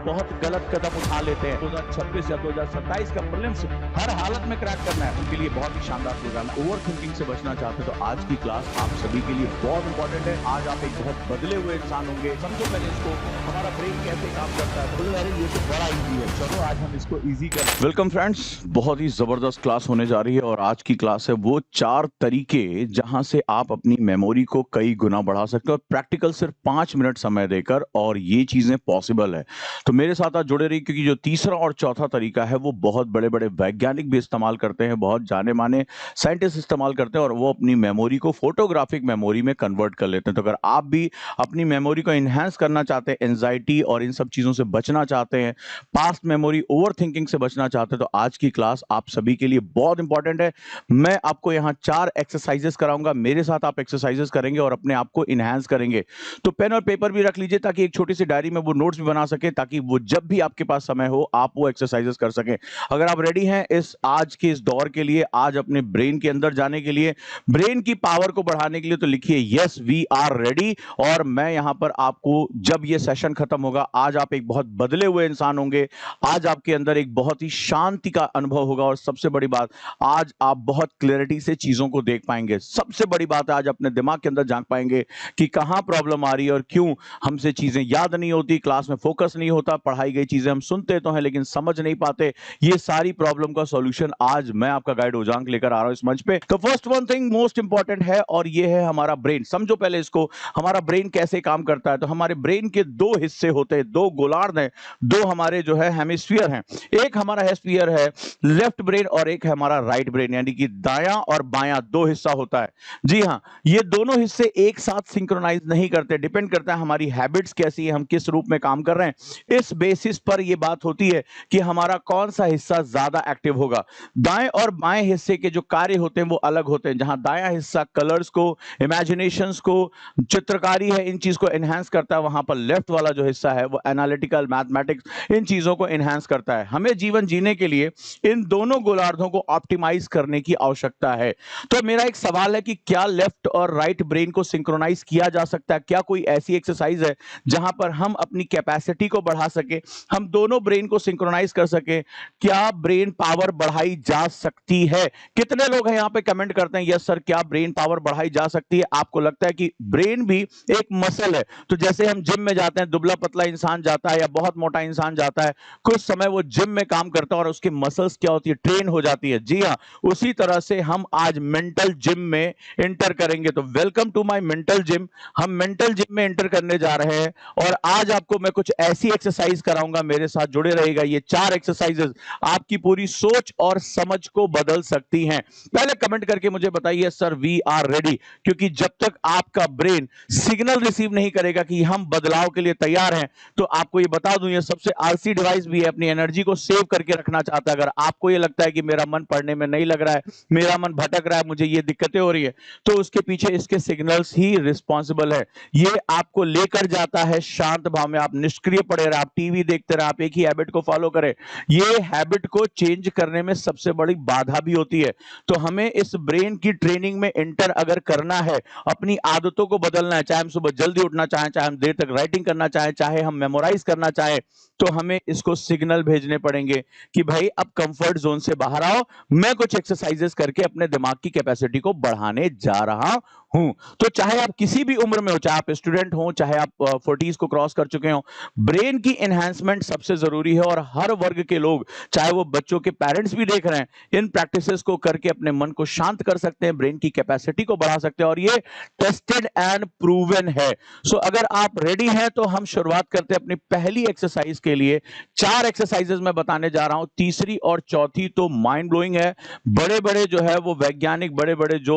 बहुत गलत कदम उठा लेते हैं। 2026 या 2027 का प्रीलिम्स हर हालत में क्रैक करना है, उनके लिए बहुत ही शानदार प्रोग्राम है। ओवर थिंकिंग से बचना चाहते हैं तो आज की क्लास आप सभी के लिए बहुत इंपॉर्टेंट है। आज आप एक बहुत बदले हुए इंसान होंगे। समझो पहले इसको, हमारा ब्रेन कैसे काम करता है। बोलो अरे ये तो बड़ा इजी है, चलो आज हम इसको इजी कर। वेलकम फ्रेंड्स, बहुत ही जबरदस्त क्लास होने जा रही है और आज की क्लास है वो 4 तरीके जहां से आप अपनी मेमोरी को कई गुना बढ़ा सकते हो। प्रैक्टिकल सिर्फ 5 मिनट समय देकर, और ये चीजें पॉसिबल है। तो मेरे साथ आज जुड़े रहिए, क्योंकि जो तीसरा और चौथा तरीका है वो बहुत बड़े बड़े वैज्ञानिक भी इस्तेमाल करते हैं, बहुत जाने माने साइंटिस्ट इस्तेमाल करते हैं, और वो अपनी मेमोरी को फोटोग्राफिक मेमोरी में कन्वर्ट कर लेते हैं। तो अगर आप भी अपनी मेमोरी को इनहेंस करना चाहते हैं, एंजाइटी और इन सब चीजों से बचना चाहते हैं, पास्ट मेमोरी, ओवर थिंकिंग से बचना चाहते हैं, तो आज की क्लास आप सभी के लिए बहुत इंपॉर्टेंट है। मैं आपको यहां 4 एक्सरसाइजेस कराऊंगा, मेरे साथ आप एक्सरसाइजेस करेंगे और अपने आप को इनहेंस करेंगे। तो पेन और पेपर भी रख लीजिए ताकि एक छोटी सी डायरी में वो नोट्स भी बना सके, ताकि वो जब भी आपके पास समय हो आप वो एक्सरसाइजेस कर सकें। अगर आप रेडी हैं इस आज के इस दौर के लिए, आज अपने ब्रेन के अंदर जाने के लिए, ब्रेन की पावर को बढ़ाने के लिए, तो लिखिए यस वी आर रेडी। और मैं यहां पर आपको, जब ये सेशन खत्म होगा, आज आप एक बहुत बदले हुए इंसान होंगे। आज आपके अंदर एक बहुत ही शांति का अनुभव होगा, और सबसे बड़ी बात, आज आप बहुत क्लैरिटी से चीजों को देख पाएंगे। सबसे बड़ी बात है, आज अपने दिमाग के अंदर झांक पाएंगे कि कहां प्रॉब्लम आ रही है और क्यों हमसे चीजें याद नहीं होती, क्लास में फोकस नहीं होता, पढ़ाई गई चीजें हम सुनते तो हैं लेकिन समझ नहीं पाते। ये सारी प्रॉब्लम का सॉल्यूशन आज मैं आपका गाइड उजांक लेकर आ रहा हूं इस मंच पे। तो first one thing most important है, और ये है हमारा ब्रेन। समझो पहले इसको, हमारा ब्रेन कैसे काम करता है। तो हमारे ब्रेन के 2 हिस्से होते हैं, 2 गोलार्ध हैं, 2 हमारे जो है हेमिस्फीयर हैं। एक हमारा हेमिस्फीयर है लेफ्ट ब्रेन, और एक है हमारा राइट ब्रेन, यानी कि दायां और बायां 2 हिस्सा होता है। जी हां, ये दोनों हिस्से एक साथ सिंक्रोनाइज नहीं करते, डिपेंड करता है हमारी हैबिट्स कैसी है, हम किस रूप में काम कर रहे हैं। इस बेसिस पर यह बात होती है कि हमारा कौन सा हिस्सा ज्यादा एक्टिव होगा। दाएं और बाएं हिस्से के जो कार्य होते हैं वो अलग होते हैं। जहां दायां हिस्सा कलर्स को, इमेजिनेशंस को, चित्रकारी है, इन चीज को एनहांस करता है, वहां पर लेफ्ट वाला जो हिस्सा है वो एनालिटिकल, मैथमेटिक्स, इन चीजों को एनहांस करता है। हमें जीवन जीने के लिए इन दोनों गोलार्धों को ऑप्टिमाइज करने की आवश्यकता है। तो मेरा एक सवाल है कि क्या लेफ्ट और राइट ब्रेन को सिंक्रोनाइज किया जा सकता है? क्या कोई ऐसी एक्सरसाइज है जहां पर हम अपनी कैपेसिटी को बढ़ा सके, हम दोनों ब्रेन को सिंक्रोनाइज कर सके? क्या ब्रेन पावर बढ़ाई जा सकती है? कितने लोग हैं यहां पे कमेंट करते हैं यस सर, क्या ब्रेन पावर बढ़ाई जा सकती है? आपको लगता है कि ब्रेन भी एक मसल है? तो जैसे हम जिम में जाते हैं, दुबला पतला इंसान जाता है या बहुत मोटा इंसान जाता है, कुछ समय वो जिम में काम करता है और उसकी मसल्स क्या होती है, ट्रेन हो जाती है। जी हाँ, उसी तरह से हम आज मेंटल जिम में एंटर करेंगे। तो welcome to my mental gym. हम मेंटल जिम में एंटर करने जा रहे हैं, और आज आपको मैं कुछ ऐसी एक्सरसाइज कराऊंगा, मेरे साथ जुड़े रहेगा। ये 4 एक्सरसाइजेस आपकी पूरी सोच और समझ को बदल सकती हैं। पहले कमेंट करके मुझे बताइए सर वी आर रेडी, क्योंकि जब तक आपका ब्रेन सिग्नल रिसीव नहीं करेगा कि हम बदलाव के लिए तैयार हैं, तो आपको ये बता दूं, ये सबसे आलसी डिवाइस भी है, अपनी एनर्जी को सेव करके रखना चाहता है। अगर आपको ये लगता है कि मेरा मन पढ़ने में नहीं लग रहा है, मेरा मन भटक रहा है, मुझे ये दिक्कतें हो रही है, तो उसके पीछे इसके सिग्नल्स ही रिस्पॉन्सिबल है। ये आपको लेकर जाता है शांत भाव में। आप निष्क्रिय पड़े रहे, आप टीवी देखते रहे, आप एक ही हैबिट को फॉलो करें, ये हैबिट को चेंज करने में सबसे बड़ी बाधा भी होती है। तो हमें इस ब्रेन की ट्रेनिंग में एंटर अगर करना है, अपनी आदतों को बदलना है, चाहे हम सुबह जल्दी उठना चाहें, चाहे हम देर तक राइटिंग करना चाहें, चाहे हम मेमोराइज करना चाहें, तो हमें इसको सिग्नल भेजने पड़ेंगे कि भाई अब कंफर्ट जोन से बाहर आओ, मैं कुछ एक्सरसाइजेस करके अपने दिमाग की कैपेसिटी को बढ़ाने जा रहा हूं। तो चाहे आप किसी भी उम्र में हो, चाहे आप स्टूडेंट हो, चाहे आप 40s को क्रॉस कर चुके हो, ब्रेन की एनहांसमेंट सबसे जरूरी है। और हर वर्ग के लोग, चाहे वो बच्चों के पेरेंट्स भी देख रहे हैं, इन प्रैक्टिसेस को करके अपने मन को शांत कर सकते हैं, ब्रेन की कैपेसिटी को बढ़ा सकते हैं, और ये टेस्टेड एंड प्रूवन है। सो अगर आप रेडी हैं तो हम शुरुआत करते हैं अपनी पहली एक्सरसाइज के लिए। 4 एक्सरसाइजेस मैं बताने जा रहा हूं, तीसरी और चौथी तो माइंड ब्लोइंग है। बड़े बड़े जो है वो वैज्ञानिक, बड़े बड़े जो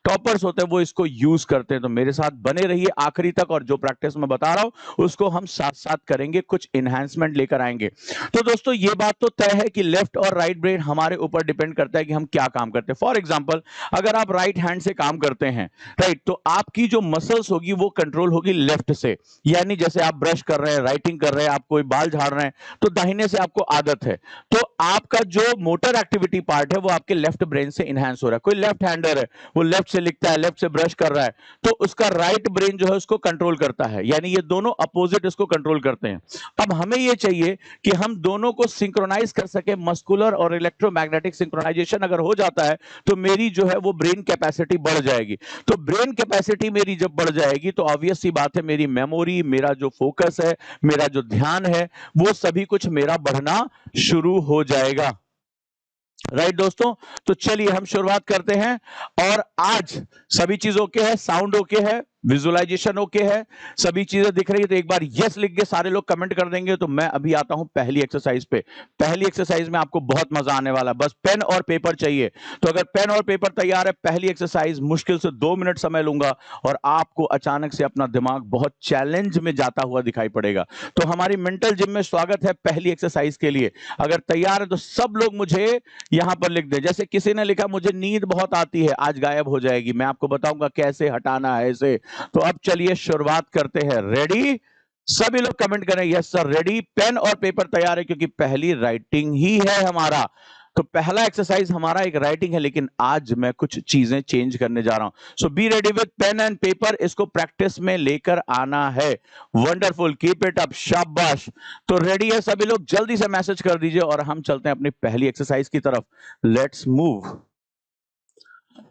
टॉपर्स होते हैं वो इसको यूज करते हैं। तो मेरे साथ बने रहिए आखिरी तक, और जो प्रैक्टिस मैं बता रहा हूं उसको हम साथ साथ करेंगे, कुछ एनहांसमेंट लेकर आएंगे। तो दोस्तों ये बात तो तय है कि लेफ्ट और राइट ब्रेन हमारे ऊपर डिपेंड करता है कि हम क्या काम करते हैं। फॉर एग्जाम्पल, अगर आप राइट हैंड से काम करते हैं, राइट, तो आपकी जो मसल्स होगी वो कंट्रोल होगी लेफ्ट से। यानी जैसे आप ब्रश कर रहे हैं, राइटिंग कर रहे हैं, आप कोई बाल झाड़ रहे हैं, तो दाहिने से आपको आदत है, तो आपका जो मोटर एक्टिविटी पार्ट है वो आपके लेफ्ट ब्रेन से इनहैंस हो रहा है। कोई लेफ्ट हैंडर है, वो लेफ्ट से लिखता है, लेफ्ट से ब्रश कर रहा है, तो उसका राइट ब्रेन जो है उसको कंट्रोल करता है, यानी ये दोनों अपोजिट इसको कंट्रोल करते हैं। अब हमें यह चाहिए कि हम दोनों को सिंक्रोनाइज कर सके, मस्कुलर और इलेक्ट्रोमैग्नेटिक सिंक्रोनाइजेशन अगर हो जाता है तो मेरी जो है वो ब्रेन कैपेसिटी बढ़ जाएगी। तो ब्रेन कैपेसिटी मेरी जब बढ़ जाएगी तो ऑब्वियस सी बात है मेरी मेमोरी, मेरा जो फोकस है, मेरा जो ध्यान है, वो सभी कुछ मेरा बढ़ना शुरू हो जाएगा। राइट दोस्तों, तो चलिए हम शुरुआत करते हैं। और आज सभी चीज ओके है, साउंड ओके है, विजुअलाइजेशन ओके है, सभी चीजें दिख रही है तो एक बार यस लिख के सारे लोग कमेंट कर देंगे। तो मैं अभी आता हूं पहली एक्सरसाइज पे। पहली एक्सरसाइज में आपको बहुत मजा आने वाला है, बस पेन और पेपर चाहिए। तो अगर पेन और पेपर तैयार है, पहली एक्सरसाइज मुश्किल से 2 मिनट समय लूंगा और आपको अचानक से अपना दिमाग बहुत चैलेंज में जाता हुआ दिखाई पड़ेगा। तो हमारी मेंटल जिम में स्वागत है पहली एक्सरसाइज के लिए। अगर तैयार है तो सब लोग मुझे यहां पर लिख दे। जैसे किसी ने लिखा मुझे नींद बहुत आती है, आज गायब हो जाएगी, मैं आपको बताऊंगा कैसे हटाना है इसे। तो अब चलिए शुरुआत करते हैं। रेडी? सभी लोग कमेंट करें यस सर रेडी। पेन और पेपर तैयार है क्योंकि पहली राइटिंग ही है हमारा। तो पहला एक्सरसाइज हमारा एक राइटिंग है, लेकिन आज मैं कुछ चीजें चेंज करने जा रहा हूं। So be ready with pen and paper, इसको प्रैक्टिस में लेकर आना है। वंडरफुल, कीप इट अप, शाबाश। तो रेडी है सभी लोग, जल्दी से मैसेज कर दीजिए और हम चलते हैं अपनी पहली एक्सरसाइज की तरफ। Let's move.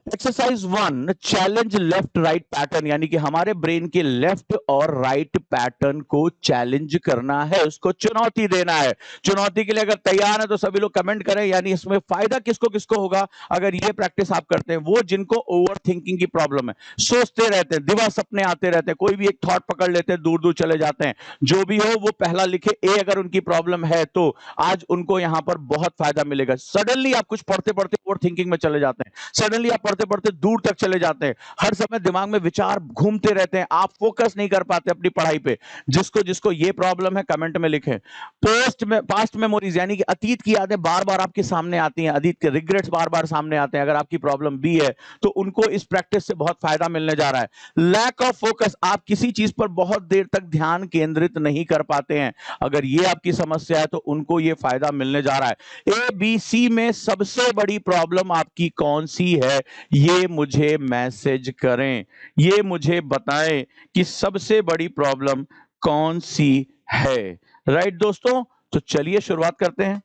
Exercise 1, challenge left right pattern, यानी कि हमारे ब्रेन के लेफ्ट और राइट पैटर्न को चैलेंज करना है, उसको चुनौती देना है। चुनौती के लिए अगर तैयार है तो सभी लोग कमेंट करें। यानी इसमें फायदा किसको किसको होगा अगर ये प्रैक्टिस आप करते हैं? वो जिनको ओवर थिंकिंग की प्रॉब्लम है, सोचते रहते हैं, दिवा सपने आते रहते हैं, कोई भी एक थॉट पकड़ लेते हैं, दूर दूर चले जाते हैं। जो भी हो वो पहला लिखे ए, अगर उनकी प्रॉब्लम है तो आज उनको यहां पर बहुत फायदा मिलेगा। सडनली आप कुछ पढ़ते पढ़ते ओवर थिंकिंग में चले जाते हैं, सडनली आप पढ़ते पढ़ते दूर तक चले जाते हैं, हर समय दिमाग में विचार घूमते रहते हैं, आप फोकस नहीं कर पाते अपनी पढ़ाई पे। जिसको जिसको ये प्रॉब्लम है कमेंट में लिखें। पास्ट मेमोरीज, यानी कि अतीत की यादें बार बार आपके सामने आती हैं, अतीत के रिग्रेट्स बार बार सामने आते हैं, अगर आपकी प्रॉब्लम भी है तो उनको इस प्रैक्टिस से बहुत फायदा मिलने जा रहा है। लैक ऑफ फोकस, आप किसी चीज पर बहुत देर तक ध्यान केंद्रित नहीं कर पाते हैं, अगर ये आपकी समस्या है तो उनको ये फायदा मिलने जा रहा है। ए बी सी में सबसे बड़ी प्रॉब्लम आपकी कौन सी है, ये मुझे मैसेज करें, ये मुझे बताएं कि सबसे बड़ी प्रॉब्लम कौन सी है। राइट दोस्तों, तो चलिए शुरुआत करते हैं।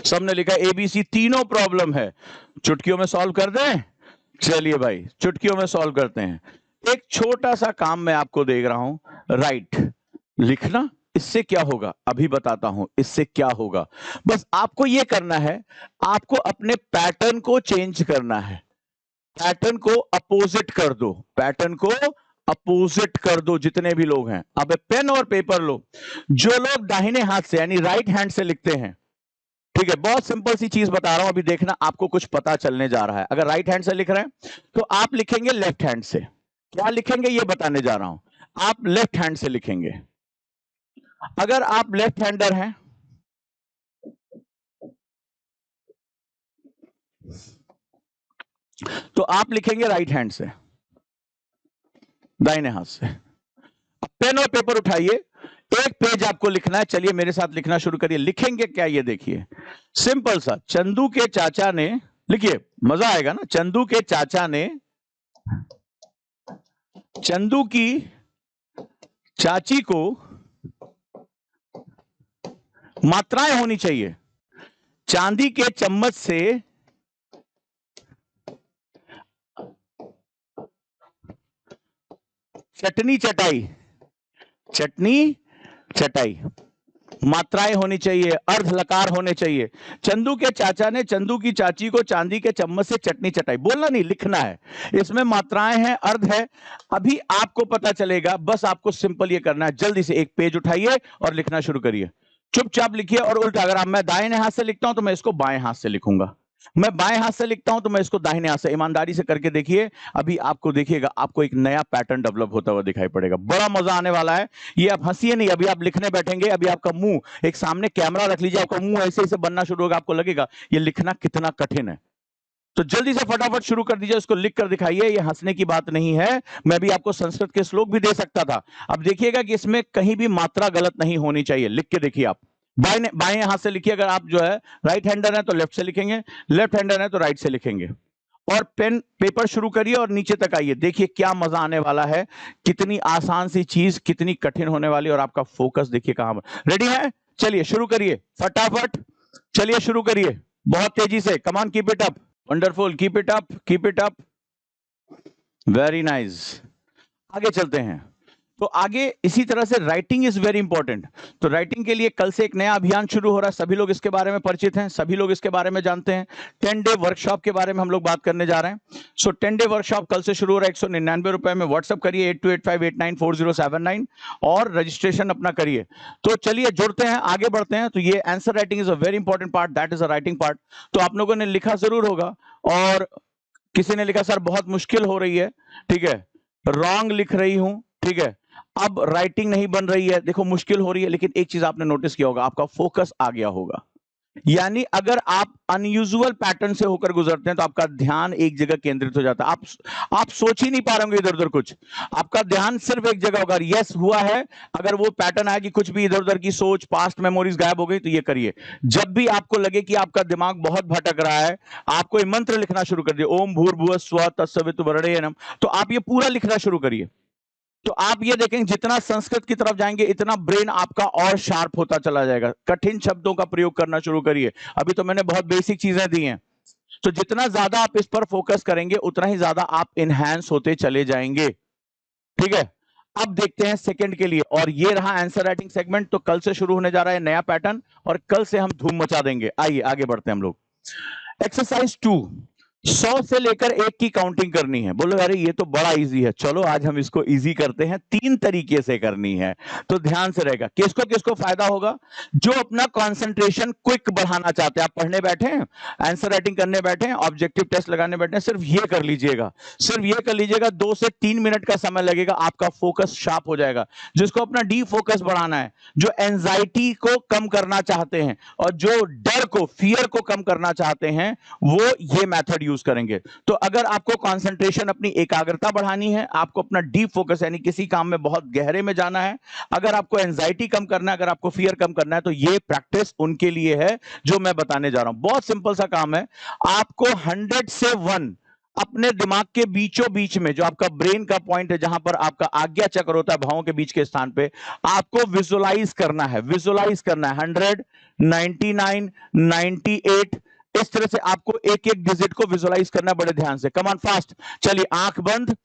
सबने लिखा एबीसी, तीनों प्रॉब्लम है, चुटकियों में सॉल्व कर दें। चलिए भाई चुटकियों में सॉल्व करते हैं। एक छोटा सा काम मैं आपको देख रहा हूं, राइट लिखना। इससे क्या होगा अभी बताता हूं, इससे क्या होगा। बस आपको यह करना है, आपको अपने पैटर्न को चेंज करना है, पैटर्न को अपोजिट कर दो, पैटर्न को अपोजिट कर दो जितने भी लोग हैं। अब पेन और पेपर लो। जो लोग दाहिने हाथ से यानी राइट हैंड से लिखते हैं, ठीक है, बहुत सिंपल सी चीज बता रहा हूं, अभी देखना आपको कुछ पता चलने जा रहा है। अगर राइट हैंड से लिख रहे हैं तो आप लिखेंगे लेफ्ट हैंड से। क्या लिखेंगे ये बताने जा रहा हूं, आप लेफ्ट हैंड से लिखेंगे। अगर आप लेफ्ट हैंडर हैं तो आप लिखेंगे राइट हैंड से, दाहिने हाथ से। अब पेन और पेपर उठाइए, एक पेज आपको लिखना है। चलिए मेरे साथ लिखना शुरू करिए। लिखेंगे क्या ये देखिए, सिंपल सा। चंदू के चाचा ने, लिखिए मजा आएगा ना। चंदू के चाचा ने चंदू की चाची को, मात्राएं होनी चाहिए, चांदी के चम्मच से चटनी चटाई, चटनी चटाई। मात्राएं होनी चाहिए, अर्ध लकार होने चाहिए। चंदू के चाचा ने चंदू की चाची को चांदी के चम्मच से चटनी चटाई, बोलना नहीं लिखना है। इसमें मात्राएं हैं, अर्ध है, अभी आपको पता चलेगा। बस आपको सिंपल ये करना है, जल्दी से एक पेज उठाइए और लिखना शुरू करिए। चुपचाप लिखिए और उल्टा, अगर मैं दाहिने हाथ से लिखता हूं तो मैं इसको बाएं हाथ से लिखूंगा, मैं बाएं हाथ से लिखता हूं तो मैं इसको दाहिने हाथ से। ईमानदारी से करके देखिए, अभी आपको देखिएगा, आपको एक नया पैटर्न डेवलप होता हुआ दिखाई पड़ेगा। बड़ा मजा आने वाला है। ये आप हंसिए नहीं, अभी आप लिखने बैठेंगे, अभी आपका मुंह एक सामने कैमरा रख लीजिए, आपका मुंह ऐसे ऐसे बनना शुरू होगा, आपको लगेगा ये लिखना कितना कठिन है। तो जल्दी से फटाफट शुरू कर दीजिए, उसको लिख कर दिखाइए। ये हंसने की बात नहीं है, मैं भी आपको संस्कृत के श्लोक भी दे सकता था। अब देखिएगा कि इसमें कहीं भी मात्रा गलत नहीं होनी चाहिए, लिख के देखिए आप। बाएं हाथ से लिखिए, अगर आप जो है राइट हैंडर है तो लेफ्ट से लिखेंगे, लेफ्ट हैंडर है तो राइट से लिखेंगे। और पेन पेपर शुरू करिए और नीचे तक आइए, देखिए क्या मजा आने वाला है, कितनी आसान सी चीज कितनी कठिन होने वाली, और आपका फोकस देखिए कहां पर। रेडी है? चलिए शुरू करिए फटाफट, चलिए शुरू करिए बहुत तेजी से। Come on, keep it up, wonderful, keep it up, keep it up, very nice. आगे चलते हैं। तो आगे इसी तरह से राइटिंग इज वेरी इंपॉर्टेंट। तो राइटिंग के लिए कल से एक नया अभियान शुरू हो रहा है, सभी लोग इसके बारे में परिचित हैं, सभी लोग इसके बारे में जानते हैं। 10 डे वर्कशॉप के बारे में हम लोग बात करने जा रहे हैं। सो 10 डे वर्कशॉप कल से शुरू हो रहा है, 199 रुपए में। व्हाट्सअप करिए 8285894079 और रजिस्ट्रेशन अपना करिए। तो चलिए जुड़ते हैं, आगे बढ़ते हैं। तो ये answer writing is a very important part, that is a writing part. तो आप लोगों ने लिखा जरूर होगा, और किसी ने लिखा सर बहुत मुश्किल हो रही है, ठीक है, रॉन्ग लिख रही हूं, ठीक है, अब राइटिंग नहीं बन रही है, देखो मुश्किल हो रही है। लेकिन एक चीज आपने नोटिस किया होगा, आपका फोकस आ गया होगा। यानी अगर आप अनयूजुअल पैटर्न से होकर गुजरते हैं तो आपका ध्यान एक जगह केंद्रित हो जाता है, आप सोच ही नहीं पा रहे होंगे इधर उधर कुछ, आपका ध्यान सिर्फ एक जगह होगा। यस हुआ है, अगर वो पैटर्न आया कि कुछ भी इधर उधर की सोच, पास्ट मेमोरीज गायब हो गई, तो ये करिए। जब भी आपको लगे कि आपका दिमाग बहुत भटक रहा है, आप कोई मंत्र लिखना शुरू कर दिए, ओम भूर्भुवः स्वः तत्सवितुर्वरेण्यम, तो आप ये पूरा लिखना शुरू करिए। तो आप ये देखेंगे जितना संस्कृत की तरफ जाएंगे इतना ब्रेन आपका और शार्प होता चला जाएगा। कठिन शब्दों का प्रयोग करना शुरू करिए, अभी तो मैंने बहुत बेसिक चीजें दी हैं। तो जितना ज्यादा आप इस पर फोकस करेंगे उतना ही ज्यादा आप इनहैंस होते चले जाएंगे, ठीक है। अब देखते हैं सेकंड के लिए, और ये रहा आंसर राइटिंग सेगमेंट। तो कल से शुरू होने जा रहा है नया पैटर्न, और कल से हम धूम मचा देंगे। आइए आगे बढ़ते हैं हम लोग। एक्सरसाइज 2, 100 से लेकर 1 की काउंटिंग करनी है। बोलो अरे ये तो बड़ा इजी है, चलो आज हम इसको इजी करते हैं, 3 तरीके से करनी है। तो ध्यान से रहेगा, किसको किसको फायदा होगा? जो अपना कंसंट्रेशन क्विक बढ़ाना चाहते हैं, आप पढ़ने बैठे हैं, आंसर राइटिंग करने बैठे हैं, ऑब्जेक्टिव टेस्ट लगाने बैठे हैं, सिर्फ ये कर लीजिएगा, सिर्फ ये कर लीजिएगा। 2 से 3 मिनट का समय लगेगा, आपका फोकस शार्प हो जाएगा। जिसको अपना डी फोकस बढ़ाना है, जो एंजाइटी को कम करना चाहते हैं और जो डर को, फियर को कम करना चाहते हैं, वो ये मेथड यूज करेंगे। तो अगर आपको कंसंट्रेशन, अपनी एकाग्रता बढ़ानी है, आपको अपना डीप फोकस यानी किसी काम में बहुत गहरे में जाना है, अगर आपको एंजाइटी कम करना है, अगर आपको फियर कम करना है, तो ये प्रैक्टिस उनके लिए है जो मैं बताने जा रहा हूं। बहुत सिंपल सा काम है। आपको 100 से 1 अपने दिमाग के बीचों बीच में, जो आपका ब्रेन का पॉइंट है, जहां पर आपका आज्ञा चक्र होता है भावों के बीच के स्थान पे, आपको विजुलाइज करना है, विजुलाइज करना है 100, 99, 98, इस तरह से आपको एक एक डिजिट को विजुलाइज करना बड़े ध्यान से। कम ऑन फास्ट, चलिए आंख बंद,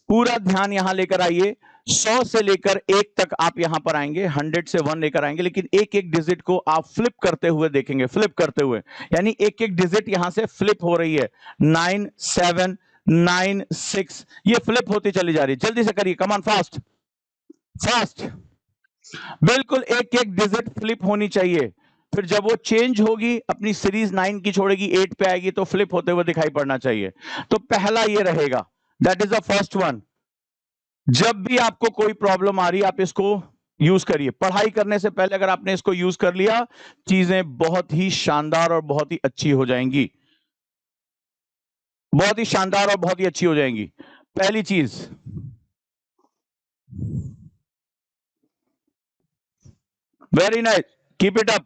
पूरा ध्यान यहां लेकर आइए। 100 से लेकर 1 तक आप यहां पर आएंगे, 100 से 1 लेकर आएंगे, लेकिन एक एक डिजिट को आप फ्लिप करते हुए देखेंगे, फ्लिप करते हुए, यानी एक एक डिजिट यहां से फ्लिप हो रही है। 9, 7, 9, 6, ये फ्लिप होती चली जा रही है। जल्दी से करिए, कम ऑन फास्ट, फास्ट, बिल्कुल एक एक डिजिट फ्लिप होनी चाहिए। फिर जब वो चेंज होगी, अपनी सीरीज 9 की छोड़ेगी, 8 पे आएगी, तो फ्लिप होते हुए दिखाई पड़ना चाहिए। तो पहला ये रहेगा, that is the first one. जब भी आपको कोई प्रॉब्लम आ रही है, आप इसको यूज करिए। पढ़ाई करने से पहले अगर आपने इसको यूज कर लिया, चीजें बहुत ही शानदार और बहुत ही अच्छी हो जाएंगी, बहुत ही शानदार और बहुत ही अच्छी हो जाएंगी। पहली चीज, very nice, keep it up.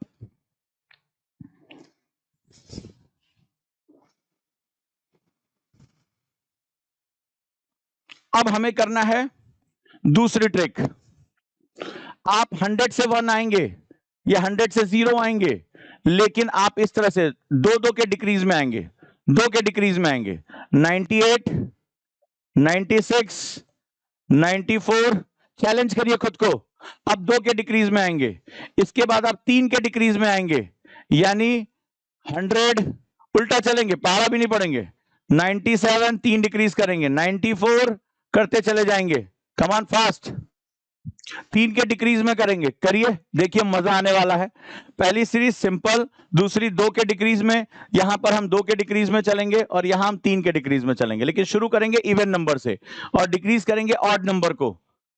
अब हमें करना है दूसरी ट्रिक। आप 100 से 1 आएंगे या 100 से 0 आएंगे, लेकिन आप इस तरह से 2-2 के डिक्रीज में आएंगे, 2 के डिक्रीज में आएंगे। 98, 96, 94, चैलेंज करिए खुद को। अब 2 के डिक्रीज में आएंगे, इसके बाद आप 3 के डिक्रीज में आएंगे, यानी 100, उल्टा चलेंगे, पहाड़ा भी नहीं पड़ेंगे। 97 3 डिक्रीज करेंगे, 94 करते चले जाएंगे। कम ऑन फास्ट, 3 के डिक्रीज में करेंगे, करिए, देखिए मजा आने वाला है। पहली सीरीज सिंपल, दूसरी 2 के डिक्रीज में, यहां पर हम 2 के डिक्रीज में चलेंगे और यहां हम 3 के डिक्रीज में चलेंगे, लेकिन शुरू करेंगे इवन नंबर से और डिक्रीज करेंगे ऑड नंबर को,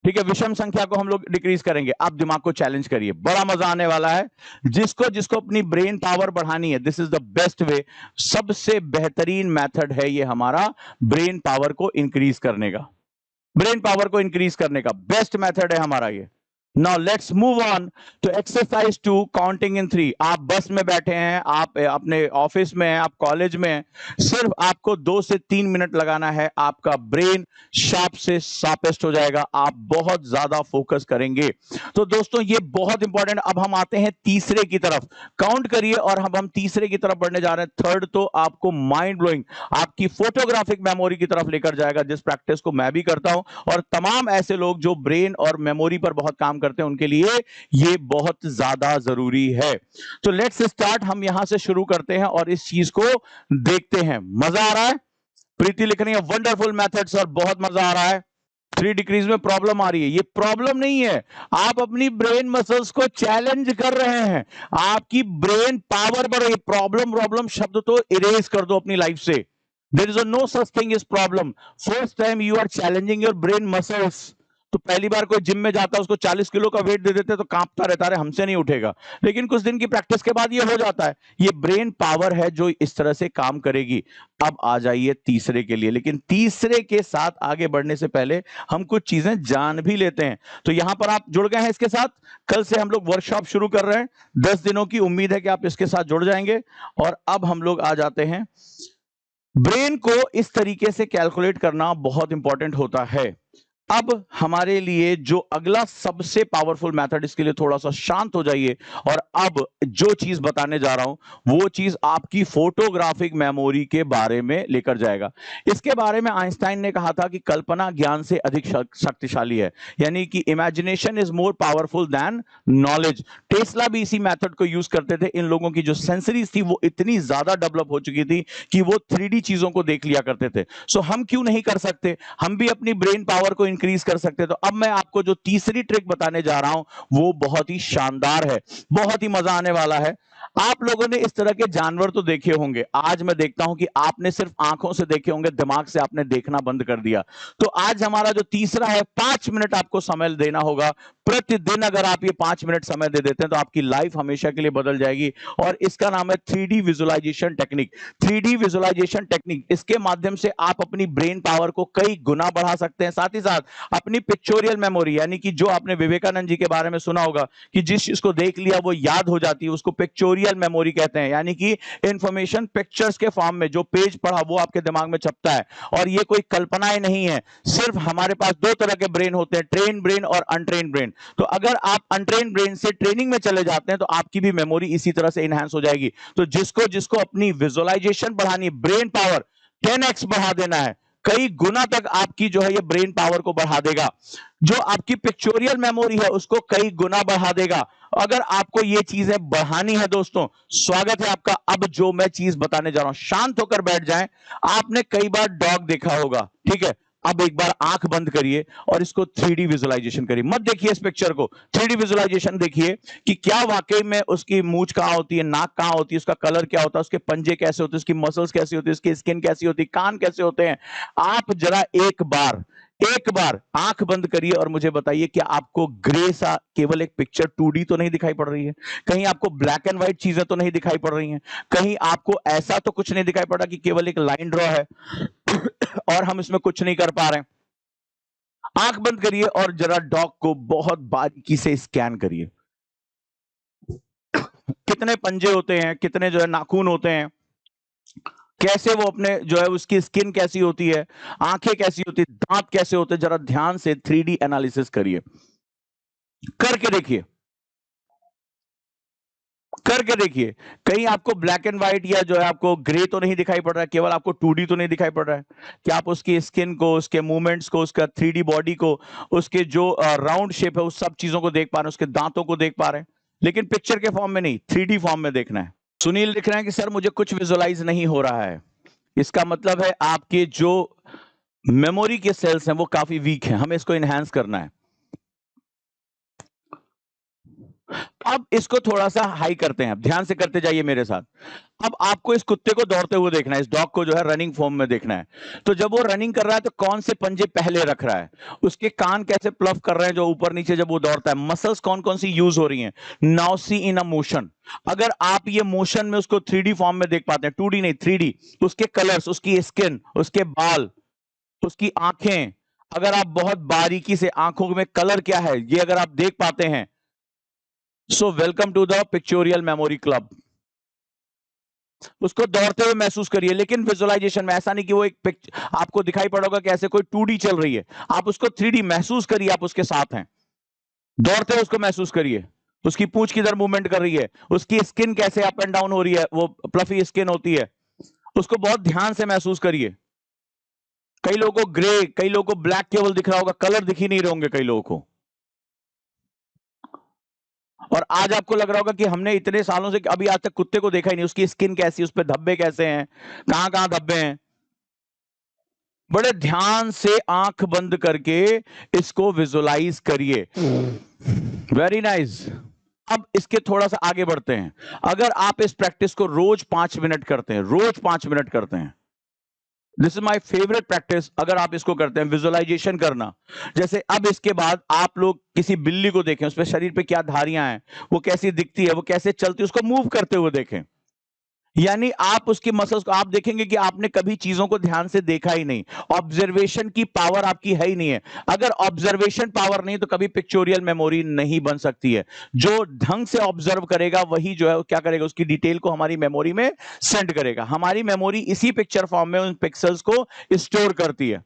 ठीक है, विषम संख्या को हम लोग डिक्रीज करेंगे। आप दिमाग को चैलेंज करिए, बड़ा मजा आने वाला है। जिसको जिसको अपनी ब्रेन पावर बढ़ानी है, this is the best way, सबसे बेहतरीन मेथड है ये हमारा ब्रेन पावर को इंक्रीज करने का, ब्रेन पावर को इंक्रीज करने का बेस्ट मेथड है हमारा ये। Now let's move on to exercise 2 counting in 3। आप बस में बैठे हैं, आप अपने ऑफिस में हैं, आप कॉलेज में हैं, सिर्फ आपको 2 से 3 मिनट लगाना है, आपका ब्रेन शार्प से शार्पेस्ट हो जाएगा, आप बहुत ज्यादा फोकस करेंगे। तो दोस्तों ये बहुत इंपॉर्टेंट। अब हम आते हैं तीसरे की तरफ, काउंट करिए और हम तीसरे की तरफ बढ़ने जा रहे हैं। थर्ड तो आपको माइंड ब्लोइंग, आपकी फोटोग्राफिक मेमोरी की तरफ लेकर जाएगा, जिस प्रैक्टिस को मैं भी करता हूं और तमाम ऐसे लोग जो ब्रेन और मेमोरी पर बहुत काम करते हैं उनके लिए ये बहुत ज्यादा जरूरी है। तो लेट्स स्टार्ट, हम यहां से शुरू करते हैं और इस चीज को देखते हैं। मजा आ रहा है? प्रीति लिख रही है वंडरफुल मेथड सर, बहुत मजा आ रहा है। 3 डिग्रीज में प्रॉब्लम आ रही है, ये प्रॉब्लम नहीं है, आप अपनी ब्रेन मसल्स को चैलेंज कर रहे हैं, आपकी ब्रेन पावर बढ़ रही है। प्रॉब्लम शब्द तो इरेज कर दो अपनी लाइफ से। There is no such thing is problem. First time you are challenging your brain muscles. तो पहली बार कोई जिम में जाता है, उसको 40 किलो का वेट दे देते तो कांपता रहता है, हमसे नहीं उठेगा। लेकिन कुछ दिन की प्रैक्टिस के बाद ये हो जाता है। ये ब्रेन पावर है जो इस तरह से काम करेगी। अब आ जाइए तीसरे के लिए, लेकिन तीसरे के साथ आगे बढ़ने से पहले हम कुछ चीजें जान भी लेते हैं। तो यहां पर आप जुड़ गए हैं इसके साथ, कल से हम लोग वर्कशॉप शुरू कर रहे हैं, 10 दिनों की उम्मीद है कि आप इसके साथ जुड़ जाएंगे। और अब हम लोग आ जाते हैं, ब्रेन को इस तरीके से कैलकुलेट करना बहुत इंपॉर्टेंट होता है। अब हमारे लिए जो अगला सबसे पावरफुल मेथड, इसके लिए थोड़ा सा शांत हो जाइए और अब जो चीज बताने जा रहा हूं वो चीज आपकी फोटोग्राफिक मेमोरी के बारे में लेकर जाएगा। इसके बारे में आइंस्टाइन ने कहा था कि कल्पना ज्ञान से अधिक शक्तिशाली है, यानी कि imagination is more powerful than knowledge. Tesla भी इसी मेथड को यूज करते थे। इन लोगों की जो सेंसरीज थी वो इतनी ज्यादा डेवलप हो चुकी थी कि वो 3D चीजों को देख लिया करते थे। सो हम क्यों नहीं कर सकते, हम भी अपनी ब्रेन पावर को इंक्रीज कर सकते। तो अब मैं आपको जो तीसरी ट्रिक बताने जा रहा हूं वो बहुत ही शानदार है, बहुत ही मजा आने वाला है। आप लोगों ने इस तरह के जानवर तो देखे होंगे, आज मैं देखता हूं कि आपने सिर्फ आंखों से देखे होंगे, दिमाग से आपने देखना बंद कर दिया। तो आज हमारा जो तीसरा है, 5 मिनट आपको समय देना होगा प्रतिदिन। अगर आप ये 5 मिनट समय दे देते हैं तो आपकी लाइफ हमेशा के लिए बदल जाएगी। और इसका नाम है 3D visualisation technique. 3D visualisation technique, इसके माध्यम से आप अपनी ब्रेन पावर को कई गुना बढ़ा सकते हैं। साथ ही साथ अपनी पिक्चोरियल मेमोरी, यानी कि जो आपने विवेकानंद जी के बारे में सुना होगा कि जिस चीज को देख लिया वो याद हो जाती है, उसको पिक्चोरियल मेमोरी कहते हैं। यानी कि इंफॉर्मेशन पिक्चर्स के फॉर्म में, जो पेज पढ़ा वो आपके दिमाग में छपता है। और ये कोई कल्पनाएं नहीं है, सिर्फ हमारे पास 2 तरह के ब्रेन होते हैं, ट्रेन ब्रेन और अनट्रेन ब्रेन। तो अगर आप अनट्रेन ब्रेन से ट्रेनिंग में चले जाते हैं तो आपकी भी मेमोरी इसी तरह से इनहैंस हो जाएगी। तो जिसको जिसको अपनी विजुअलाइजेशन बढ़ानी, ब्रेन पावर 10x बढ़ा देना है, कई गुना तक आपकी जो है ये ब्रेन पावर को बढ़ा देगा। जो आपकी पिक्चोरियल मेमोरी है उसको कई गुना बढ़ा देगा। अगर आपको ये चीजें बढ़ानी है दोस्तों, स्वागत है आपका। अब जो मैं चीज बताने जा रहा हूं, शांत होकर बैठ जाएं। आपने कई बार डॉग देखा होगा, ठीक है? अब एक बार आंख बंद करिए और इसको 3D विजुअलाइजेशन करिए। मत देखिए इस पिक्चर को, 3D विजुअलाइजेशन देखिए कि क्या वाकई में उसकी मूंछ कहां होती है, नाक कहां होती है, उसका कलर क्या होता है, उसके पंजे कैसे होते हैं, उसकी मसल्स कैसी होती है, उसकी स्किन कैसी होती है, कान कैसे होते हैं। आप जरा एक बार आंख बंद करिए और मुझे बताइए कि आपको ग्रे सा केवल एक पिक्चर 2D तो नहीं दिखाई पड़ रही है? कहीं आपको ब्लैक एंड व्हाइट चीजें तो नहीं दिखाई पड़ रही हैं? कहीं आपको ऐसा तो कुछ नहीं दिखाई पड़ रहा कि केवल एक लाइन ड्रॉ है और हम इसमें कुछ नहीं कर पा रहे हैं? आंख बंद करिए और जरा डॉग को बहुत बारीकी से स्कैन करिए। कितने पंजे होते हैं, कितने जो है नाखून होते हैं, कैसे वो अपने जो है उसकी स्किन कैसी होती है, आंखें कैसी होती है, दांत कैसे होते हैं। जरा ध्यान से 3D एनालिसिस करिए, करके देखिए, करके देखिए। कहीं आपको ब्लैक एंड व्हाइट या जो है आपको ग्रे तो नहीं दिखाई पड़ रहा है, केवल आपको 2D तो नहीं दिखाई पड़ रहा है? कि आप उसकी स्किन को, उसके मूवमेंट्स को, उसका 3D बॉडी को, उसके जो राउंड शेप है उस सब चीजों को देख पा रहे हैं, उसके दांतों को देख पा रहे हैं, लेकिन पिक्चर के फॉर्म में नहीं, 3D फॉर्म में देखना है। सुनील लिख रहे हैं कि सर मुझे कुछ विजुअलाइज नहीं हो रहा है। इसका मतलब है आपके जो मेमोरी के सेल्स हैं वो काफी वीक हैं, हमें इसको इनहैंस करना है। अब इसको थोड़ा सा हाई करते हैं, ध्यान से करते जाइए मेरे साथ। अब आपको इस कुत्ते को दौड़ते हुए देखना है, इस डॉग को जो है रनिंग फॉर्म में देखना है। तो जब वो रनिंग कर रहा है तो कौन से पंजे पहले रख रहा है, उसके कान कैसे प्लफ कर रहे हैं जो ऊपर नीचे जब वो दौड़ता है, मसल्स कौन कौन सी यूज हो रही हैं। Now see in a motion. अगर आप ये मोशन में उसको 3D फॉर्म में देख पाते हैं, 2D नहीं 3D, उसके कलर्स, उसकी स्किन, उसके बाल, उसकी आंखें, अगर आप बहुत बारीकी से आंखों में कलर क्या है ये अगर आप देख पाते हैं, so welcome to the pictorial memory club. उसको दौड़ते हुए महसूस करिए, लेकिन विजुअलाइजेशन में ऐसा नहीं कि वो एक आपको दिखाई पड़ेगा कि ऐसे कोई 2D चल रही है, आप उसको 3D महसूस करिए, आप उसके साथ हैं, दौड़ते हुए उसको महसूस करिए, उसकी पूंछ किधर मूवमेंट कर रही है, उसकी स्किन कैसे अप एंड डाउन हो रही है, वो फ्लफी स्किन होती है, उसको बहुत ध्यान से महसूस करिए। कई लोगों को ग्रे, कई लोगों को ब्लैक केवल दिख रहा होगा, कलर दिख ही नहीं रहे होंगे कई लोगों को। और आज आपको लग रहा होगा कि हमने इतने सालों से अभी आज तक कुत्ते को देखा ही नहीं, उसकी स्किन कैसी, उस पर धब्बे कैसे हैं, कहां कहां धब्बे हैं। बड़े ध्यान से आंख बंद करके इसको विजुलाइज करिए। Very nice. अब इसके थोड़ा सा आगे बढ़ते हैं। अगर आप इस प्रैक्टिस को रोज 5 मिनट करते हैं, रोज 5 मिनट करते हैं, this is my favourite practice. अगर आप इसको करते हैं विजुअलाइजेशन करना, जैसे अब इसके बाद आप लोग किसी बिल्ली को देखें, उसपे शरीर पे क्या धारियां हैं, वो कैसी दिखती है, वो कैसे चलती है, उसको मूव करते हुए देखें। यानी आप उसकी मसल्स को आप देखेंगे कि आपने कभी चीजों को ध्यान से देखा ही नहीं, ऑब्जर्वेशन की पावर आपकी है ही नहीं है। अगर ऑब्जर्वेशन पावर नहीं तो कभी पिक्चोरियल मेमोरी नहीं बन सकती है। जो ढंग से ऑब्जर्व करेगा वही जो है क्या करेगा, उसकी डिटेल को हमारी मेमोरी में सेंड करेगा। हमारी मेमोरी इसी पिक्चर फॉर्म में उन पिक्सल्स को स्टोर करती है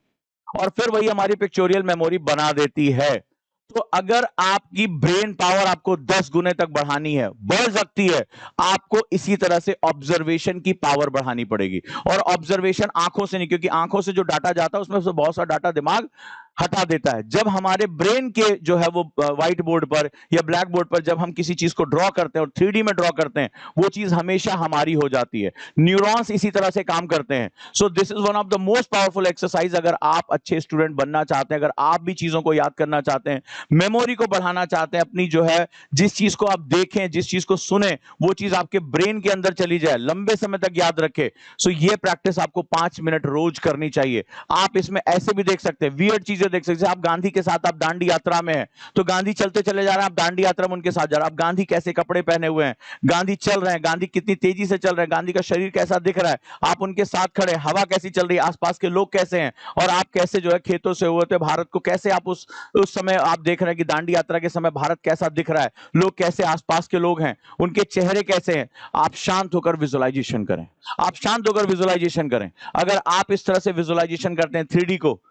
और फिर वही हमारी पिक्चोरियल मेमोरी बना देती है। तो अगर आपकी ब्रेन पावर आपको 10 गुने तक बढ़ानी है, बढ़ सकती है, आपको इसी तरह से ऑब्जर्वेशन की पावर बढ़ानी पड़ेगी। और ऑब्जर्वेशन आंखों से नहीं, क्योंकि आंखों से जो डाटा जाता है उसमें से बहुत सा डाटा दिमाग हटा देता है। जब हमारे ब्रेन के जो है वो व्हाइट बोर्ड पर या ब्लैक बोर्ड पर जब हम किसी चीज को ड्रॉ करते हैं और 3D में ड्रॉ करते हैं, वो चीज हमेशा हमारी हो जाती है। न्यूरॉन्स इसी तरह से काम करते हैं। So this is one of the most powerful exercise. अगर आप अच्छे स्टूडेंट बनना चाहते हैं, अगर आप भी चीजों को याद करना चाहते हैं, मेमोरी को बढ़ाना चाहते हैं, अपनी जो है जिस चीज को आप देखें, जिस चीज को सुने, वो चीज आपके ब्रेन के अंदर चली जाए, लंबे समय तक याद रखे, सो ये प्रैक्टिस आपको 5 मिनट रोज करनी चाहिए। आप इसमें ऐसे भी देख सकते हैं, वियर्ड चीजें देख सकते हैं। आप गांधी के साथ आप दांडी यात्रा में हैं, तो गांधी चलते चले जा रहे हैं, आप दांडी यात्रा में उनके साथ जा रहे हैं। आप गांधी कैसे कपड़े पहने हुए हैं, गांधी चल रहे हैं, गांधी कितनी तेजी से चल रहे हैं, गांधी का शरीर कैसा दिख रहा है, आप उनके साथ खड़े, हवा कैसी चल रही है, आसपास के लोग कैसे हैं, और आप कैसे जो है खेतों से हुए थे भारत को कैसे आप उस समय आप देख रहे हैं कि दांडी यात्रा के समय भारत कैसा दिख रहा है, लोग कैसे, आसपास के लोग हैं, उनके चेहरे कैसे हैं। आप शांत होकर विजुअलाइजेशन करें, आप शांत होकर विजुअलाइजेशन करें। अगर आप इस तरह से विजुअलाइजेशन करते हैं 3D को,